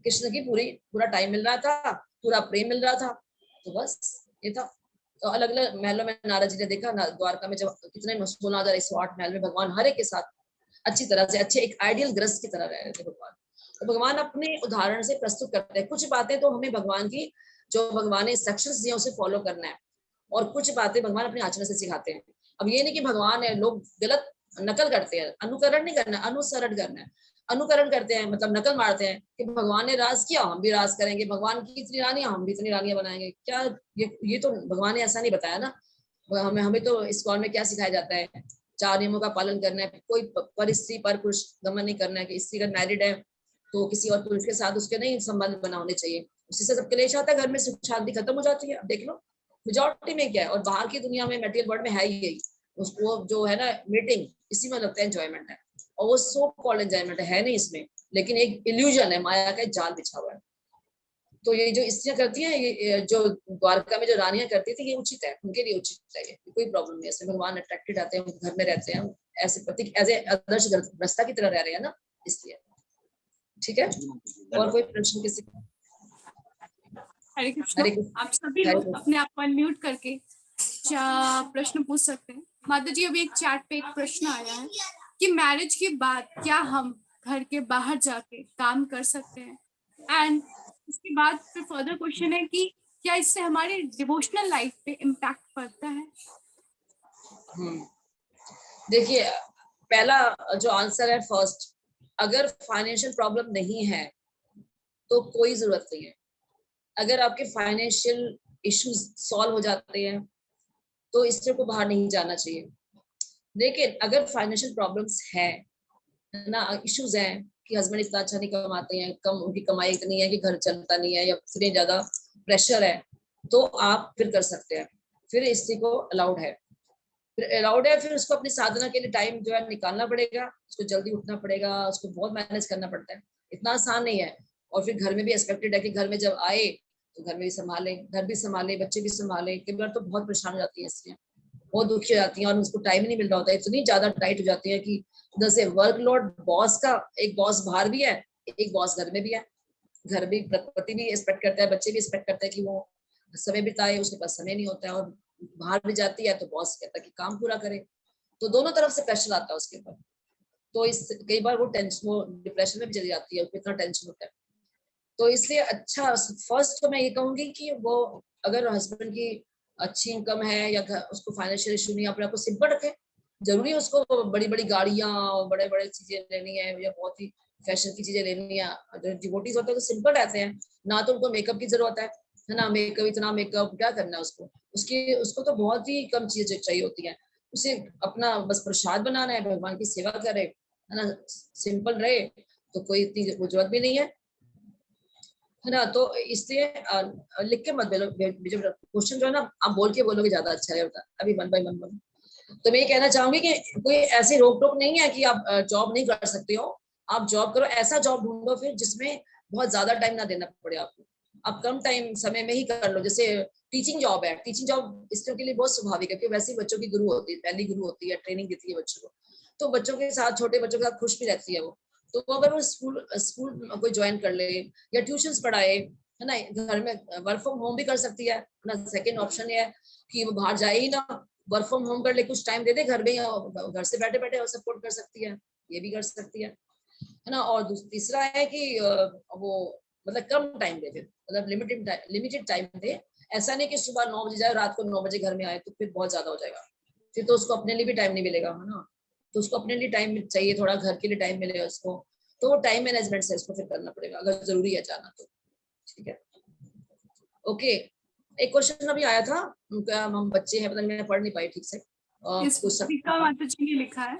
कृष्ण की पूरा टाइम मिल रहा था, पूरा प्रेम मिल रहा था, तो बस ये था। तो अलग अलग महलों में नारद जी ने देखा, द्वारका में जब कितने 16,108 महल में भगवान हर एक के साथ अच्छी तरह से, अच्छे एक आइडियल ग्रस्त की तरह रह रहे थे भगवान। तो भगवान अपने उदाहरण से प्रस्तुत करते हैं, कुछ बातें तो हमें भगवान की जो भगवान ने इंस्ट्रक्शंस दिए उसे फॉलो करना है, और कुछ बातें भगवान अपने आचरण से सिखाते हैं। अब ये नहीं कि भगवान है, लोग गलत नकल करते हैं, अनुकरण नहीं करना, अनुसरण करना है। अनुकरण करते हैं मतलब नकल मारते हैं कि भगवान ने राज किया हम भी राज करेंगे, भगवान की इतनी रानियां हम भी इतनी रानियां बनाएंगे। क्या ये तो भगवान ने ऐसा नहीं बताया ना। हमें तो इस्कॉन में क्या सिखाया जाता है, 4 नियमों का पालन करना है, कोई पर स्त्री पर पुरुष गमन नहीं करना है, कि स्त्री अगर मैरिड है तो किसी और पुरुष के साथ उसके नहीं संबंध बना होने चाहिए, उसी से सबके लिए आता है, घर में सुख शांति खत्म हो जाती है। अब देख लो मेजोरिटी में क्या है, और बाहर की दुनिया में मटेरियल वर्ल्ड में है ही यही, उसको जो है ना मीटिंग, इसी में लगता है एंजॉयमेंट है, और वो सो कॉल्ड एंजॉयमेंट है नहीं इसमें, लेकिन एक इल्यूजन है, माया का जाल बिछा हुआ है। तो ये जो स्त्रियां करती हैं, ये जो द्वारका में जो रानियां करती थी, ये उचित है, उनके लिए उचित है, ये कोई प्रॉब्लम नहीं है। ऐसे भगवान अट्रैक्टेड आते हैं, घर में रहते हैं, ऐसे पति एज ए आदर्श गृहस्था की तरह रह रहे हैं ना, इसलिए। ठीक है, और कोई प्रश्न किसी का? हरे कृष्णा। हरे कृष्ण। आप सभी हरे लोग कृष्ण। अपने आप को अनम्यूट करके प्रश्न पूछ सकते हैं। माता जी अभी एक चैट पे एक प्रश्न आया है कि मैरिज के बाद क्या हम घर के बाहर जाके काम कर सकते हैं, एंड उसके बाद फिर फर्दर क्वेश्चन है कि क्या इससे हमारे डिवोशनल लाइफ पे इम्पैक्ट पड़ता है। देखिए, पहला जो आंसर है फर्स्ट, अगर फाइनेंशियल प्रॉब्लम नहीं है तो कोई जरूरत नहीं है। अगर आपके फाइनेंशियल इश्यूज सॉल्व हो जाते हैं तो इससे को बाहर नहीं जाना चाहिए। लेकिन अगर फाइनेंशियल प्रॉब्लम्स है ना, इश्यूज हैं कि हस्बैंड इतना अच्छा नहीं कमाते हैं, कम उनकी कमाई इतनी है कि घर चलता नहीं है, या इतने ज्यादा प्रेशर है, तो आप फिर कर सकते हैं, फिर स्त्री को अलाउड है, फिर उसको अपनी साधना के लिए टाइम जो है निकालना पड़ेगा, उसको जल्दी उठना पड़ेगा, उसको बहुत मैनेज करना पड़ता है, इतना आसान नहीं है। और फिर घर में भी एक्सपेक्टेड है कि घर में जब आए तो घर में भी संभाले, घर भी संभाले, बच्चे भी संभाले। कई बार तो बहुत परेशान हो जाती है इसलिए, बहुत दुखी हो जाती है, और उसको टाइम नहीं मिल रहा होता है, इतनी ज्यादा टाइट हो जाती है कि उधर से वर्कलोड बॉस का, एक बॉस बाहर भी है, एक बॉस घर में भी है, घर भी पति भी एक्सपेक्ट करता है, बच्चे भी एक्सपेक्ट करते हैं कि वो समय बिताए, उसके पास समय नहीं होता है, और बाहर भी जाती है तो बॉस कहता है कि काम पूरा करे, तो दोनों तरफ से प्रेशर आता है उसके ऊपर। तो इस कई बार वो टेंशन, वो डिप्रेशन में भी चली जाती है, इतना टेंशन होता है। तो इसलिए अच्छा, फर्स्ट तो मैं ये कहूंगी कि वो अगर हस्बैंड की अच्छी इनकम है या उसको फाइनेंशियल इशू नहीं, अपने आप को सिंपल रखे। जरूरी है उसको बड़ी बड़ी गाड़ियां और बड़े बड़े चीजें लेनी है, या बहुत ही फैशन की चीजें लेनी है। जो डिवोटीज होते हैं तो सिंपल रहते हैं, ना तो उनको मेकअप की जरूरत है ना, मेकअप, इतना मेकअप क्या करना है उसको, उसको तो बहुत ही कम चीजें चाहिए होती हैं। उसे अपना बस प्रसाद बनाना है, भगवान की सेवा करे, है ना, सिंपल रहे, तो कोई इतनी जरूरत भी नहीं है ना। तो इसलिए लिख के मत बोलो, क्वेश्चन जो है ना आप बोल के बोलोगे ज्यादा अच्छा है, अभी 1 by 1 बोलो। तो मैं ये कहना चाहूंगी कि कोई ऐसी रोक टोक नहीं है कि आप जॉब नहीं कर सकते हो, आप जॉब करो, ऐसा जॉब ढूंढो फिर जिसमें बहुत ज्यादा टाइम ना देना पड़े आपको, आप कम टाइम समय में ही कर लो। जैसे टीचिंग जॉब है, टीचिंग जॉब स्त्रियों के लिए बहुत स्वाभाविक है, क्योंकि वैसे ही बच्चों की गुरु होती है, पहली गुरु होती है, ट्रेनिंग देती है बच्चों को, तो बच्चों के साथ, छोटे बच्चों के साथ खुश भी रहती है वो। तो अगर वो स्कूल कोई ज्वाइन कर ले या ट्यूशंस पढ़ाए, है ना, घर में वर्क फ्रॉम होम भी कर सकती है ना। सेकेंड ऑप्शन ये है कि वो बाहर जाए ही ना, वर्क फ्रॉम होम कर ले, कुछ टाइम दे दे घर में, घर से बैठे बैठे सपोर्ट कर सकती है, ये भी कर सकती है ना। और तीसरा है कि वो मतलब कम टाइम दे, फिर मतलब लिमिटेड टाइम दे। ऐसा नहीं कि सुबह 9 बजे जाए, रात को 9 बजे घर में आए, तो फिर बहुत ज्यादा हो जाएगा, फिर तो उसको अपने लिए भी टाइम नहीं मिलेगा, है ना। तो उसको अपने लिए टाइम चाहिए, थोड़ा घर के लिए टाइम मिलेगा उसको, तो वो टाइम मैनेजमेंट से उसको फिर करना पड़ेगा अगर जरूरी है जाना तो। ठीक है, ओके। एक क्वेश्चन अभी आया था, उनका हम बच्चे हैं, पता नहीं मैं पढ़ नहीं पाई ठीक से, पूछ सकते हैं। माता जी ने लिखा है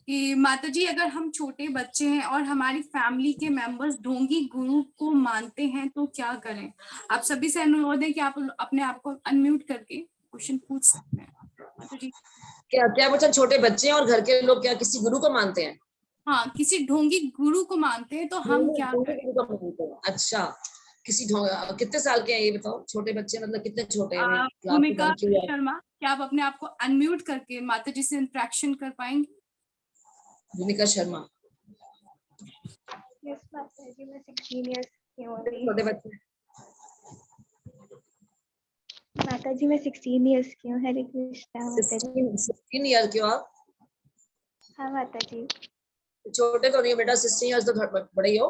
कि माता जी अगर हम छोटे बच्चे हैं और हमारी फैमिली के मेंबर्स ढोंगी गुरु को मानते हैं तो क्या करें? आप सभी से अनुरोध है कि आप अपने आप को अनम्यूट करके क्वेश्चन पूछ सकते हैं माता जी। क्या क्या बच्चा, छोटे बच्चे हैं और घर के लोग क्या किसी गुरु को मानते हैं? हाँ, किसी ढोंगी गुरु को मानते हैं तो हम क्या करें? गुरु को मानते हैं, अच्छा। कितने साल के हैं ये बताओ, छोटे बच्चे मतलब कितने छोटे हैं, क्लास में भूमिका वन की है? शर्मा, क्या आप अपने आप को अनम्यूट करके माता जी से इंटरेक्शन कर पाएंगे? भूमिका शर्मा, यस माता जी, मैं 16 इयर्स की हूँ अभी। छोटे बच्चे। माता जी मैं 16 इयर्स की हूँ। हरे कृष्णा माता जी। 16 ईयर के हो आप? हाँ माता जी। छोटे तो नहीं हो बेटा, 16 ईयर्स तो बड़े ही हो।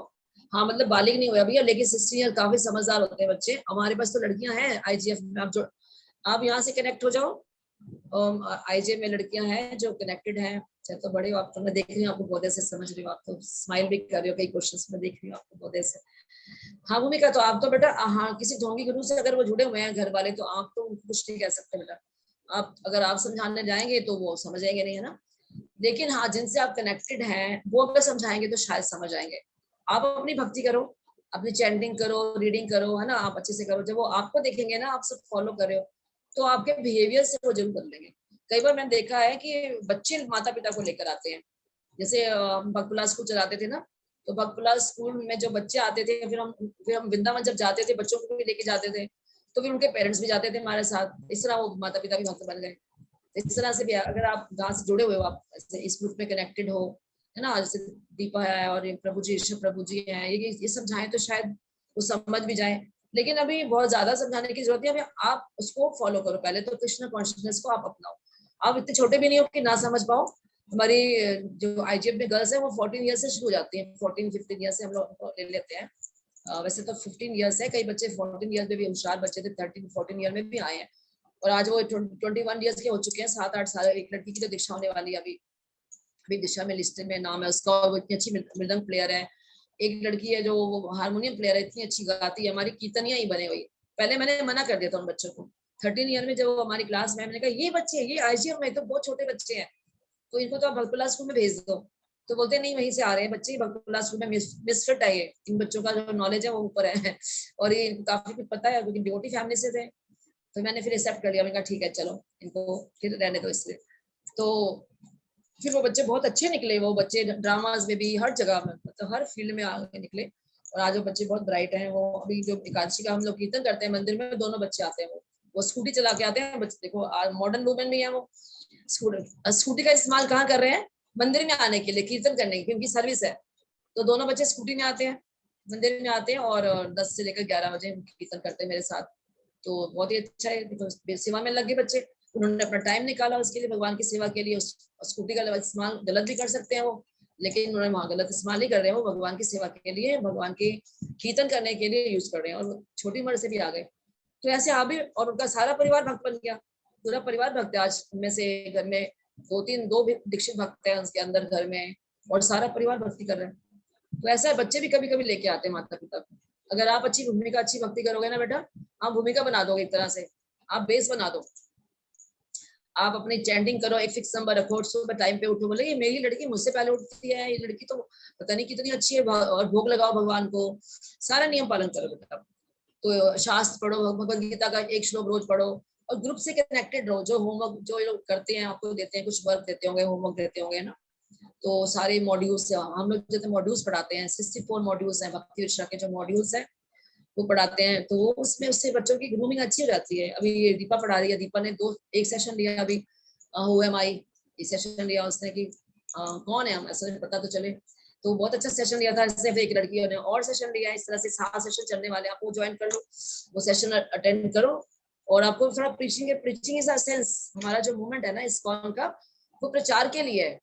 हाँ मतलब बालिग नहीं हुआ भैया, लेकिन 16 ईयर काफी समझदार होते हैं बच्चे। हमारे पास तो लड़कियां हैं आईजीएफ में, आप यहाँ से कनेक्ट हो जाओ, आईजीएफ में लड़कियां हैं जो कनेक्टेड हैं। चाहे तो बड़े हो आप, तो मैं देख रही हूँ आपको बहुत ऐसे समझ रही हो, आप तो स्माइल भी कर रहे हो कई क्वेश्चंस में, देख रही हूँ आपको बहुत ऐसे। हाँ भूमिका, तो आप तो बेटा, हाँ किसी ढोंगी गुरु से अगर वो जुड़े हुए हैं घर वाले, तो आप तो उनको कुछ नहीं कह सकते बेटा। आप अगर आप समझाने जाएंगे तो वो समझेंगे नहीं, है ना। लेकिन हाँ, जिनसे आप कनेक्टेड हैं वो अगर समझाएंगे तो शायद समझ आएंगे। आप अपनी भक्ति करो, अपनी चैंटिंग करो, रीडिंग करो, है ना, आप अच्छे से करो। जब वो आपको देखेंगे ना आप सब फॉलो कर रहे हो, तो आपके बिहेवियर से वो जरूर कर लेंगे। कई बार मैंने देखा है कि बच्चे माता पिता को लेकर आते हैं। जैसे हम भक्तपुला स्कूल चलाते थे ना, तो भक्तपुला स्कूल में जो बच्चे आते थे, फिर हम वृंदावन जब जाते थे, बच्चों को भी लेके जाते थे, तो फिर उनके पेरेंट्स भी जाते थे हमारे साथ। इस तरह वो माता पिता भी भक्त बन गए। इस तरह से भी अगर आप गांव से जुड़े हुए हो, आप इस ग्रुप में कनेक्टेड हो, है ना, जैसे दीपा है और प्रभु जी, ऋषभ प्रभु जी हैं, ये समझाएं तो शायद वो समझ भी जाए। लेकिन अभी बहुत ज्यादा समझाने की जरूरत है, अभी आप उसको फॉलो करो। पहले तो कृष्ण कॉन्शियसनेस को आप अपनाओ। आप इतने छोटे भी नहीं हो कि ना समझ पाओ। हमारी जो आईजीएफ में गर्ल्स है वो 14 ईयर से शुरू हो जाती है, 14-15 ईयर से हम लोग ले लेते हैं। वैसे तो 15 ईयर्स है, कई बच्चे 14 ईयर में भी, होशियार बच्चे थे 13-14 ईयर में भी आए हैं, और आज वो 21 ईयर्स के हो चुके हैं। 7-8 साल। एक लड़की की तो दीक्षा होने वाली है अभी दिशा में लिस्ट में नाम है उसका, और वो इतनी अच्छी मृदंग प्लेयर है। एक लड़की है जो हारमोनियम प्लेयर है, इतनी अच्छी गाती है, हमारी कीर्तनिया ही बने हुई। पहले मैंने मना कर दिया था उन बच्चों को। 13 ईयर में जब वो हमारी क्लास में, मैंने कहा ये बच्चे, ये आईजीएम में तो बहुत छोटे बच्चे हैं, तो इनको तो आप भक्तपुला स्कूल में भेज दो। तो बोलते नहीं, वहीं से आ रहे हैं बच्चे, भक्तपुला स्कूल में मिसफिट है ये, इन बच्चों का जो नॉलेज है वो ऊपर है, और ये काफी कुछ पता है क्योंकि डिवोटी फैमिली से थे। तो मैंने फिर एक्सेप्ट कर लिया, मैंने कहा ठीक है चलो इनको फिर रहने दो इसलिए। तो फिर वो बच्चे बहुत अच्छे निकले, वो बच्चे ड्रामाज में भी, हर जगह में, मतलब हर फील्ड में आगे निकले, और आज वो बच्चे बहुत ब्राइट हैं। वो अभी जो एकादशी का हम लोग कीर्तन करते हैं मंदिर में, दोनों बच्चे आते हैं, वो स्कूटी चला के आते हैं बच्चे। देखो मॉडर्न वुमेन भी है, वो स्कूटी का इस्तेमाल कहाँ कर रहे हैं? मंदिर में आने के लिए, कीर्तन करने की, उनकी सर्विस है। तो दोनों बच्चे स्कूटी में आते हैं, मंदिर में आते हैं, और 10 से लेकर 11 बजे कीर्तन करते हैं मेरे साथ। तो बहुत ही अच्छा है, तो सेवा में लगे बच्चे, उन्होंने अपना टाइम निकाला उसके लिए, भगवान की सेवा के लिए। स्कूटी का इस्तेमाल गलत भी कर सकते हैं वो, लेकिन उन्होंने वहाँ गलत इस्तेमाल नहीं कर रहे हैं, वो भगवान की सेवा के लिए, भगवान के कीर्तन करने के लिए यूज कर रहे हैं, और छोटी उम्र से भी आ गए। तो ऐसे आप भी, और उनका सारा परिवार भक्त बन गया, पूरा परिवार भक्त है आज। उनमें से घर में 2 दीक्षित भक्त है उसके अंदर घर में, और सारा परिवार भक्ति कर रहे हैं। तो ऐसा बच्चे भी कभी कभी लेके आते हैं माता पिता को। अगर आप अच्छी भूमिका, अच्छी भक्ति करोगे ना बेटा, आप भूमिका बना दोगे, एक तरह से आप बेस बना दो। आप अपनी चैंटिंग करो, एक फिक्स नंबर रखो, सुबह टाइम पे उठो। बोले ये मेरी लड़की मुझसे पहले उठती है, ये लड़की तो पता नहीं कितनी अच्छी है, और भोग लगाओ भगवान को। सारा नियम पालन करो बेटा। तो शास्त्र पढ़ो, भगवद गीता का एक श्लोक रोज पढ़ो, और ग्रुप से कनेक्टेड रहो। जो होमवर्क जो लोग करते हैं आपको देते हैं, कुछ वर्क देते होंगे, होमवर्क देते होंगे ना, तो सारे मॉड्यूल्स हम लोग जैसे मॉड्यूल्स पढ़ाते हैं, 64 मॉड्यूल्स हैं भक्ति विश्रा के जो मॉड्यूल्स हैं वो पढ़ाते हैं, तो वो उसमें उससे बच्चों की ग्रूमिंग अच्छी हो जाती है। अभी ये दीपा पढ़ा रही है, दीपा ने एक सेशन लिया अभी OMI सेशन लिया उसने कि कौन है हम ऐसा पता तो चले, तो बहुत अच्छा सेशन लिया था। इससे फिर एक लड़की ने और सेशन लिया, इस तरह से 7 सेशन चलने वाले, आप वो ज्वाइन कर लो, वो सेशन अटेंड करो और आपको थोड़ा प्रीचिंग इज अ सेंस। हमारा जो मूवमेंट है ना इस्कॉन का, वो प्रचार के लिए है,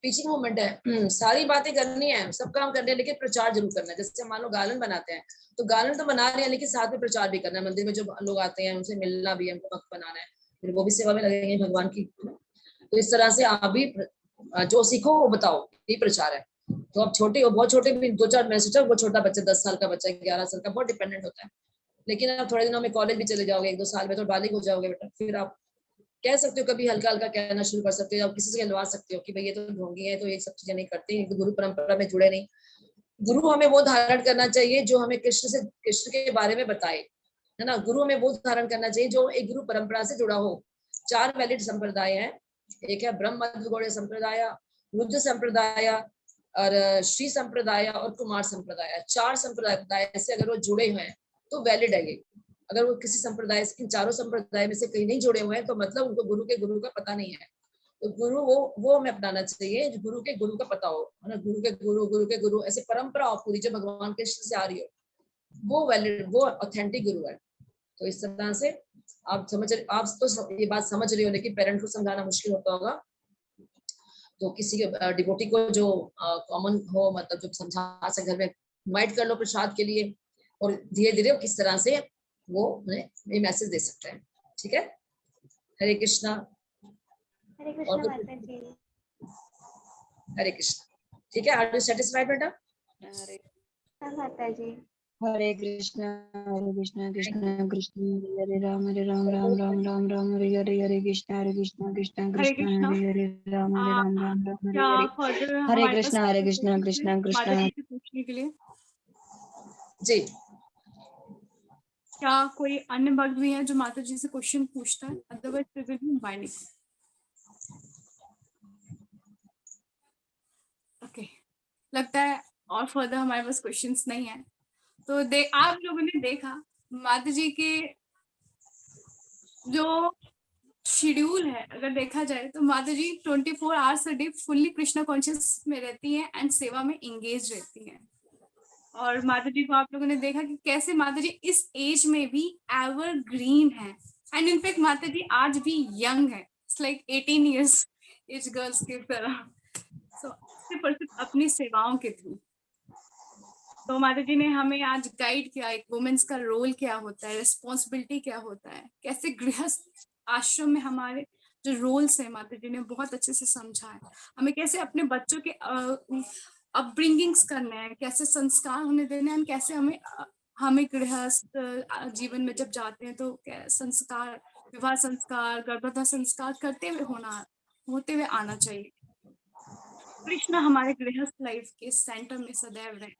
टीचिंग मूवमेंट है। सारी बातें करनी है, सब काम करने हैं, लेकिन प्रचार जरूर करना है। जैसे मान लो गार्लन बनाते हैं, तो गार्लन तो बना रहे हैं लेकिन साथ में प्रचार भी करना है। मंदिर में जो लोग आते हैं उनसे मिलना भी है, उनको भक्त बनाना है, फिर वो भी सेवा में लगेंगे भगवान की। तो इस तरह से आप भी जो सीखो वो बताओ, ये प्रचार है। तो आप छोटे हो, बहुत छोटे भी 2-4, मैं सोचा वो छोटा बच्चा 10 साल का बच्चा, 11 साल का, बहुत डिपेंडेंट होता है। लेकिन आप थोड़े दिनों में कॉलेज भी चले जाओगे, 1-2 साल में तो बालिग हो जाओगे बेटा, फिर आप कह सकते हो, कभी हल्का हल्का कहना शुरू कर सकते हो, आप किसी से कहलवा सकते हो कि भाई ये तो ढोंगी है, तो ये सब चीजें नहीं करते, ये तो गुरु परंपरा में जुड़े नहीं। गुरु हमें वो धारण करना चाहिए जो हमें कृष्ण के बारे में बताए, है ना। गुरु हमें वो धारण करना चाहिए जो एक गुरु परंपरा से जुड़ा हो। 4 वैलिड संप्रदाय हैं, एक है ब्रह्म मध्य गौड़ीय संप्रदाय, रुद्र संप्रदाय और श्री संप्रदाय और कुमार संप्रदाय। 4 संप्रदाय से अगर वो जुड़े हुए हैं तो वैलिड है ये। अगर वो किसी संप्रदाय से, इन चारों संप्रदाय में से कहीं नहीं जुड़े हुए हैं, तो मतलब उनको गुरु का पता नहीं है। तो गुरु वो हमें अपनाना चाहिए जो गुरु का पता हो, है ना। गुरु के गुरु ऐसे परंपरा हो पूरी जो भगवान कृष्ण से आ रही हो, वो वैलिड, वो ऑथेंटिक गुरु है। तो इस तरह से आप तो ये बात समझ रही हो, लेकिन पेरेंट्स को समझाना मुश्किल होता होगा। तो किसी के डिवोटी को जो कॉमन हो, मतलब जो समझा से घर में इनवाइट कर लो प्रसाद के लिए, और धीरे धीरे किस तरह से वो उन्हें ये मैसेज दे सकते हैं। ठीक है, हरे कृष्णा। हरे कृष्णा माता जी। हरे कृष्णा। ठीक है, आर यू सेटिस्फाइड बेटा? हाँ माता जी। हरे कृष्णा कृष्ण कृष्ण हरे राम राम राम राम हरे हरे कृष्ण कृष्ण कृष्ण हरे राम राम क्या हरे फर्दर हरे हमारे कृष्ण कृष्ण माता कृष्ण। जी से पूछने के लिए जी, क्या कोई अन्य भक्त भी है जो माता जी से क्वेश्चन पूछता है? Otherwise we will be binding. Okay, लगता है और फर्दर हमारे पास क्वेश्चंस नहीं है। तो आप लोगों ने देखा माता जी के जो शेड्यूल है, अगर देखा जाए तो माता जी 24 hours a day fully Krishna conscious में रहती हैं एंड सेवा में एंगेज रहती हैं। और माता जी को आप लोगों ने देखा कि कैसे माता जी इस एज में भी एवर ग्रीन है, एंड इनफैक्ट माता जी आज भी यंग है, it's like 18 years age girls की तरह। सो सिर्फ अपनी सेवाओं के थ्रू। तो माता जी ने हमें आज गाइड किया, एक वुमेन्स का रोल क्या होता है, रिस्पॉन्सिबिलिटी क्या होता है, कैसे गृहस्थ आश्रम में हमारे जो रोल्स है माता जी ने बहुत अच्छे से समझा है। हमें कैसे अपने बच्चों के अपब्रिंगिंग्स करने हैं, कैसे संस्कार उन्हें देने हैं, कैसे हमें गृहस्थ जीवन में जब जाते हैं तो संस्कार, विवाह संस्कार, गर्भधारण संस्कार होते हुए आना चाहिए। कृष्ण हमारे गृहस्थ लाइफ के सेंटर में सदैव रहे।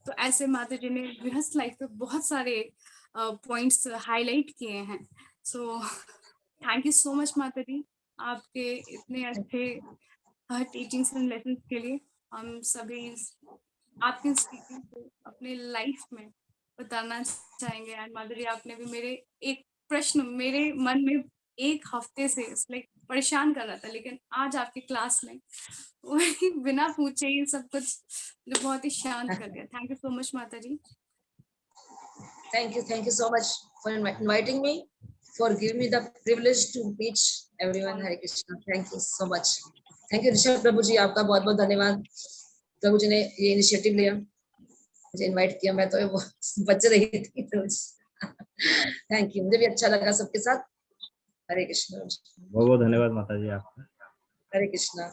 तो ऐसे माता जी ने गृहस्थ लाइफ पे बहुत सारे पॉइंट्स हाईलाइट किए हैं। So thank you so much माता जी, आपके इतने अच्छे टीचिंग्स एंड लेसन के लिए। हम सभी आपके स्पीकिंग को अपने लाइफ में बताना चाहेंगे। एंड माता जी, आपने भी मेरे एक प्रश्न मेरे मन में एक हफ्ते से लाइक परेशान कर रहा था, लेकिन आज आपकी क्लास में वही बिना पूछे ही सब कुछ जो बहुत ही शांत कर दिया। थैंक यू सो मच माता जी। thank you so much for inviting me, for giving me the privilege to teach everyone. Hare Krishna. Thank you so much. Thank you Rishabh प्रभु जी, आपका बहुत बहुत धन्यवाद। प्रभु जी ने ये इनिशिएटिव लिया, मुझे इनवाइट किया, मैं तो बच रही थी। थैंक यू, मुझे भी अच्छा लगा सबके साथ। हरे कृष्णा। बहुत बहुत धन्यवाद माता जी आपका। हरे कृष्णा।